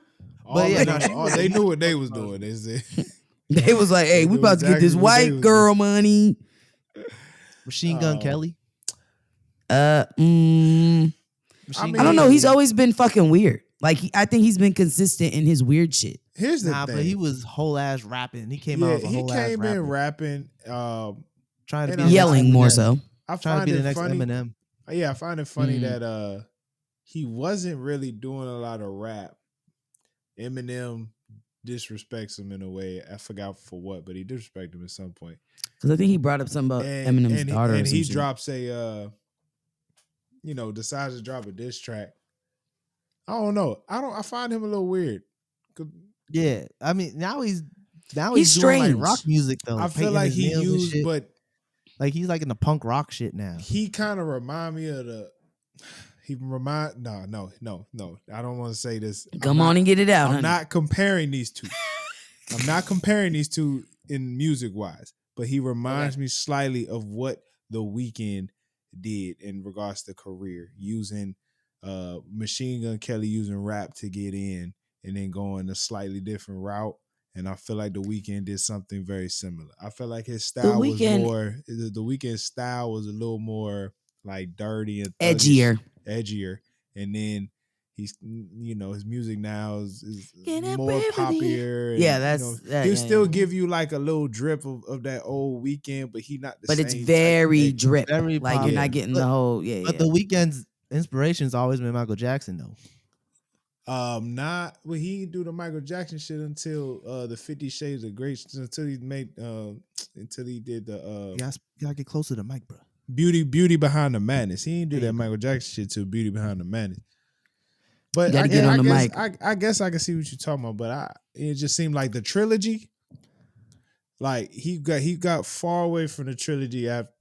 They knew what they was doing. They said they was like, hey, we about to get this white girl money. Machine Gun Kelly. I don't know. He's always been fucking weird. Like I think he's been consistent in his weird shit. Here's the thing. But he was whole ass rapping. He came out as a whole ass rapper. He came in rapping, trying to be yelling more so. I trying to be the next funny. Eminem. Yeah, I find it funny that he wasn't really doing a lot of rap. Eminem disrespects him in a way. I forgot for what, but he disrespected him at some point. Because I think he brought up something about Eminem's daughter. And he drops a, decides to drop a diss track. I don't know. I find him a little weird. Yeah, I mean now he's strange. Doing like rock music though. I feel like he used, but like he's like in the punk rock shit now. He kind of remind me of the. No. I don't want to say this. Come on and get it out. I'm not comparing these two. I'm not comparing these two in music wise, but he reminds me slightly of what The Weeknd did in regards to career, using Machine Gun Kelly using rap to get in and then going a slightly different route. And I feel like The Weeknd did something very similar. I feel like his style was more, The Weeknd style was a little more like dirty and edgier. And then he's, his music now is more popular. Yeah, he'll still give you like a little drip of that old Weeknd, but he not the but same. But it's very drip. Very like you're not getting the whole, But The Weeknd's inspiration's always been Michael Jackson though. He didn't do the Michael Jackson shit until the 50 Shades of Grey, until he did the you gotta get closer to the mic, bro. Beauty Behind the Madness. He didn't do that Michael Jackson shit till Beauty Behind the Madness. But I guess I can see what you're talking about, but it just seemed like the trilogy, like he got far away from the trilogy after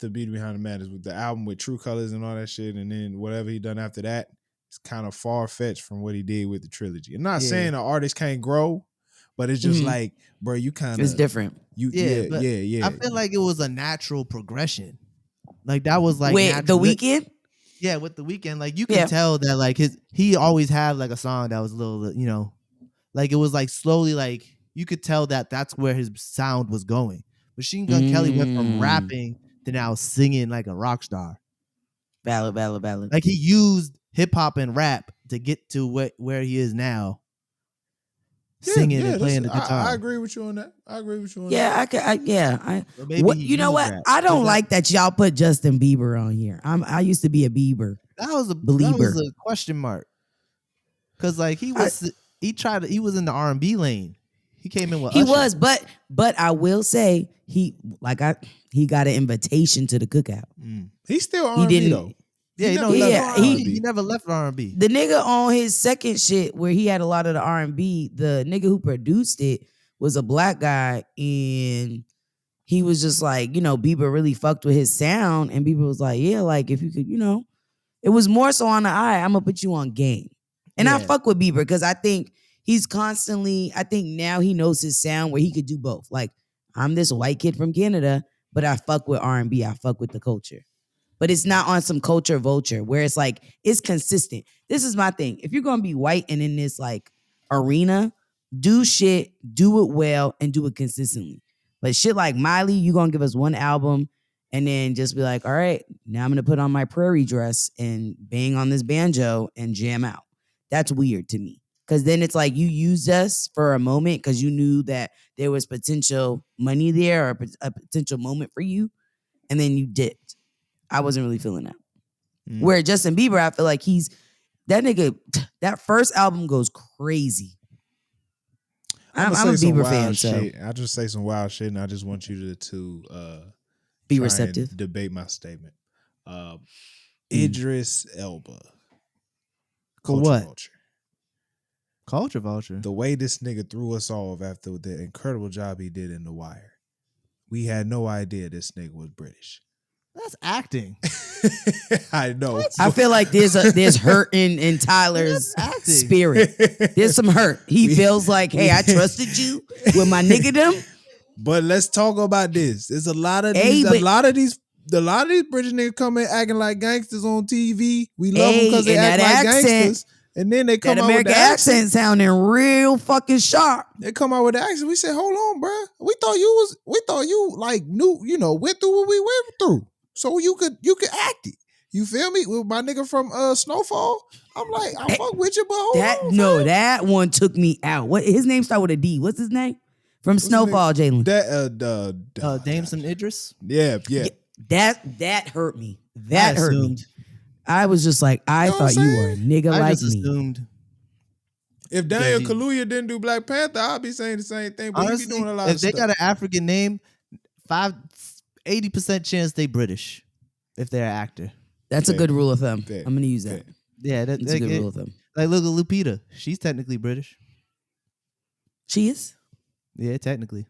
Beauty Behind the Madness with the album with True Colors and all that shit, and then whatever he done after that, it's kind of far fetched from what he did with the trilogy. I'm not saying an artist can't grow, But it's just like, bro, you kind of it's different. Yeah. I feel like it was a natural progression. Like that was like with The Weeknd. Yeah, with The Weeknd, like you can tell that like he always had like a song that was a little, like it was like slowly like you could tell that that's where his sound was going. Machine Gun Kelly went from rapping to now singing like a rock star. Valid. Like he used hip hop and rap to get to where he is now. Singing and playing the guitar. I agree with you on that. You know what? I don't like that y'all put Justin Bieber on here. I used to be a Bieber. That was a question mark. Cause like he was in the R&B lane. He came in with Usher. but I will say he got an invitation to the cookout. He's still R&B though. Yeah, he never left R&B. The nigga on his second shit where he had a lot of the R&B, the nigga who produced it was a black guy, and he was just like, Bieber really fucked with his sound, and Bieber was like, yeah, like if you could, it was more so on the I'm gonna put you on game. And I fuck with Bieber because I think now he knows his sound where he could do both. Like, I'm this white kid from Canada, but I fuck with R&B, I fuck with the culture. But it's not on some culture vulture where it's like, it's consistent. This is my thing. If you're going to be white and in this like arena, do shit, do it well, and do it consistently. But shit like Miley, you're going to give us one album and then just be like, all right, now I'm going to put on my prairie dress and bang on this banjo and jam out. That's weird to me. Because then it's like you used us for a moment because you knew that there was potential money there or a potential moment for you. And then you dipped. I wasn't really feeling that. Where Justin Bieber, I feel like that nigga, that first album goes crazy. I'm a Bieber fan, so I'll just say some wild shit, and I just want you to be receptive. And debate my statement. Idris Elba. For what? Culture Vulture. The way this nigga threw us off after the incredible job he did in The Wire. We had no idea this nigga was British. That's acting. I know. I feel like there's hurt in Tyler's spirit. There's some hurt. He feels like, hey, I trusted you with my niggerdom. But let's talk about this. There's a lot of these British niggas come in acting like gangsters on TV. We love them because they act like gangsters. And then they come out with the accent sounding real fucking sharp. They come out with the accent. We said, hold on, bro. We thought you like knew, went through what we went through. So you could act it. You feel me? With my nigga from Snowfall, I'm like, I fuck with you, but hold on. That one took me out. What his name started with a D. What's his name? From Snowfall, Jalen. Damson Idris? Yeah. That hurt me. That hurt me. I was just like, I thought you were a nigga like me. Assumed. If Daniel Kaluuya didn't do Black Panther, I'd be saying the same thing. But honestly, he be doing a lot of stuff. If they got an African name, 80% chance they British if they're an actor. That's a good rule of thumb. I'm going to use that. Yeah, that's a good rule of thumb. Like, look at Lupita. She's technically British. She is? Yeah, technically.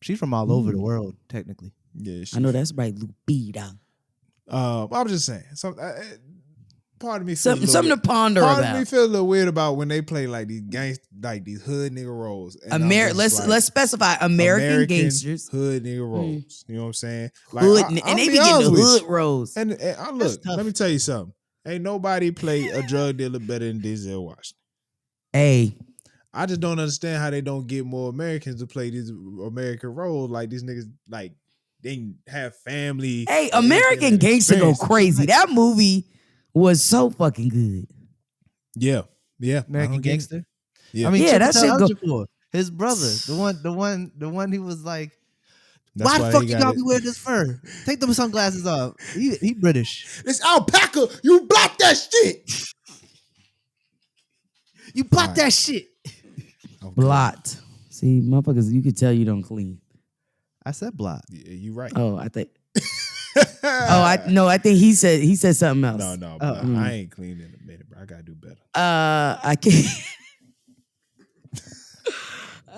She's from all over the world, technically. Yeah, I know that's right, Lupita. I'm just saying. Part of me feels something to ponder about. Part of me feels a little weird about when they play like these these hood nigga roles. Let's specify American gangsters, hood nigga roles. You know what I'm saying? Like, and they be getting the hood roles. And look, let me tell you something. Ain't nobody play a drug dealer better than Denzel Washington. Hey, I just don't understand how they don't get more Americans to play these American roles. Like these niggas, like they have family. Hey, American Gangster go crazy. That movie was so fucking good. Yeah. American Gangster. Yeah, I mean, that shit go. His brother, the one he was like, why the fuck you got me wearing this fur? Take them sunglasses off. He British. This alpaca, you block that shit. You block that shit. Okay. Blot. See, motherfuckers, you could tell you don't clean. I said blot. Yeah, you right. Oh, I think. I think he said something else. No, I ain't clean in a minute, bro. I gotta do better. I can't.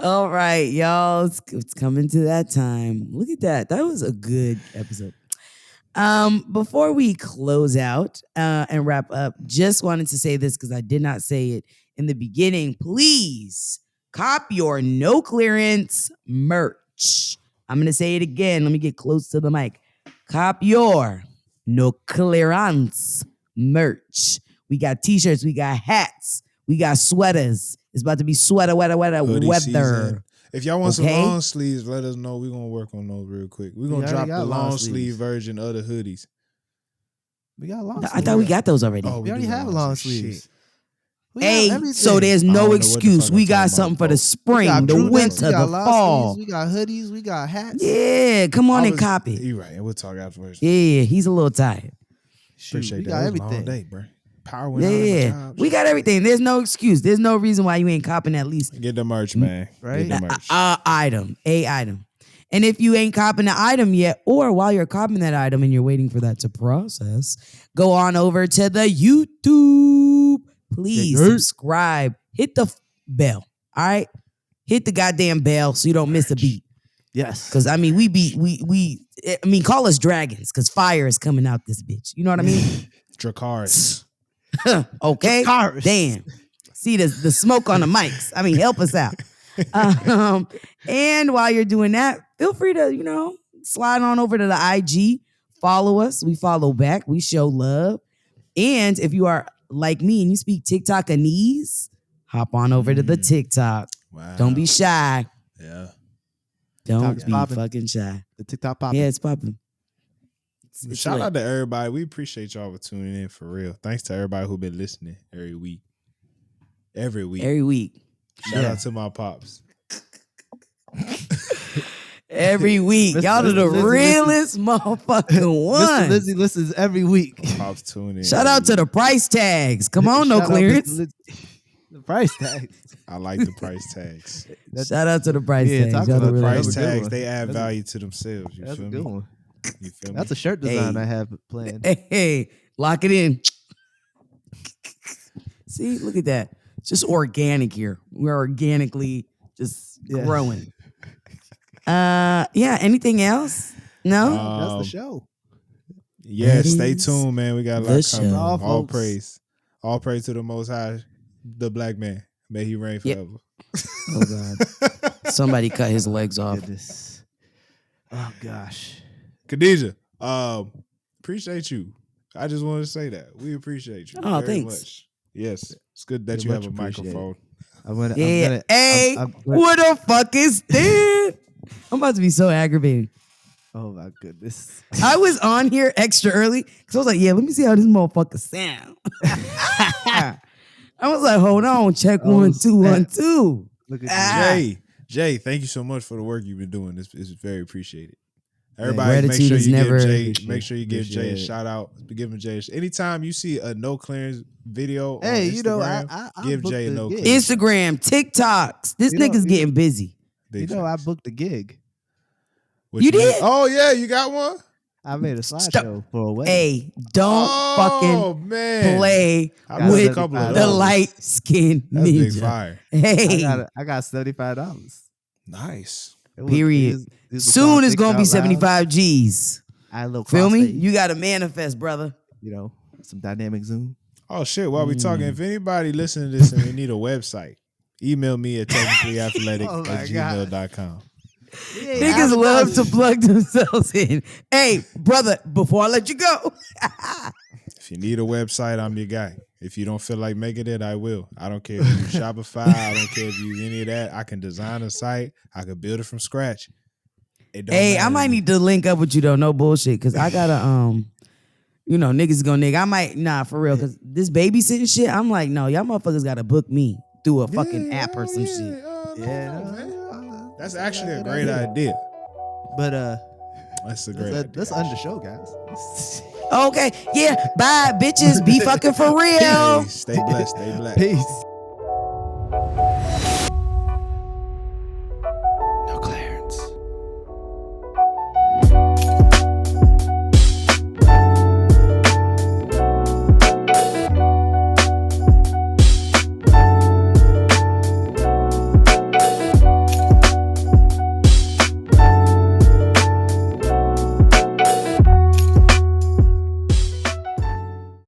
All right, y'all. It's coming to that time. Look at that. That was a good episode. Before we close out and wrap up, just wanted to say this because I did not say it in the beginning. Please Cop your no clearance merch. I'm going to say it again. Let me get close to the mic. Cop your no clearance merch. We got t-shirts. We got hats. We got sweaters. It's about to be sweater, weather. Season. If y'all want some long sleeves, let us know. We're going to work on those real quick. We're going to drop the long sleeve version of the hoodies. We got long sleeves. I thought we got those already. Oh, we already have long sleeves. Hey, so there's no excuse. We got something for the spring, the winter, the fall. We got hoodies. We got hats. Yeah, come on and copy. You're right. We'll talk afterwards. Yeah, he's a little tired. Appreciate we that. got everything. Long day, bro. Power went out. We got everything. There's no excuse. There's no reason why you ain't copping at least. Get the merch, man. Right? Get the merch. Item. And if you ain't copping the item yet, or while you're copping that item and you're waiting for that to process, go on over to the YouTube. Please subscribe. Hit the bell. All right? Hit the goddamn bell so you don't miss a beat. Yes. Because, I mean, call us dragons because fire is coming out this bitch. You know what I mean? Dracarys. Okay? Dracarys. Damn. See the smoke on the mics. I mean, help us out. And while you're doing that, feel free to, slide on over to the IG. Follow us. We follow back. We show love. And if you are like me and you speak TikTokanese, hop on over to the TikTok. Wow. Don't be shy. Yeah. Don't be fucking shy. The TikTok popping. Yeah, it's popping. Shout out to everybody. We appreciate y'all for tuning in for real. Thanks to everybody who been listening every week. Every week. Shout out to my pops. Every week. Y'all are the realest motherfucking one. Mr. Lindsay listens every week. Pops tune in. Shout out to the price tags. Come on, no clearance. The price tags. I like the price tags. Shout out to the price tags. Talk about really price tags. They add value to themselves. You That's feel a me? good one. You feel me? That's a shirt design I have planned. Hey, lock it in. See, look at that. It's just organic here. We're organically just growing. Anything else? No? That's the show. Yeah, stay tuned, man. We got a lot coming. All praise. All praise to the Most High, the Black man. May he reign forever. Oh, God. Somebody cut his legs off. Goodness. Oh, gosh. Khadijah, appreciate you. I just want to say that. We appreciate you very much. Yes, it's good that you have a microphone. What the fuck is this? I'm about to be so aggravated. Oh my goodness. I was on here extra early because I was like, let me see how this motherfucker sound. I was like, hold on, check 1 2 1 2. Look at Jay, thank you so much for the work you've been doing. It's very appreciated. Everybody, make sure you give Jay a shout out. Give him Jay. Anytime you see a no clearance video on Instagram, give Jay a no clearance. Instagram, TikToks. This nigga's getting busy. I booked a gig. You did? Oh yeah, you got one? I made a slideshow for a wedding. Hey, don't fucking play with the light-skinned ninja. Big fire. Hey, I got $75. Nice. Period. Soon it's gonna be 75 G's. Feel me? You gotta manifest, brother. Some dynamic Zoom. Oh shit! While we talking, if anybody listening to this and we need a website, email me at technicallyathletic@gmail.com. Niggas love to plug themselves in. Hey, brother, before I let you go. If you need a website, I'm your guy. If you don't feel like making it, I will. I don't care if you use Shopify. I don't care if you use any of that. I can design a site. I can build it from scratch. Hey, I might need to link up with you though. No bullshit. Cause I gotta niggas gonna nigga. I might for real. Cause this babysitting shit, I'm like, no, y'all motherfuckers gotta book me through a fucking app or some shit. Man. That's actually a great idea. But that's a great idea. Let's end the show, guys. Okay, yeah. Bye, bitches. Be fucking for real. Hey, stay blessed. Stay black. Peace.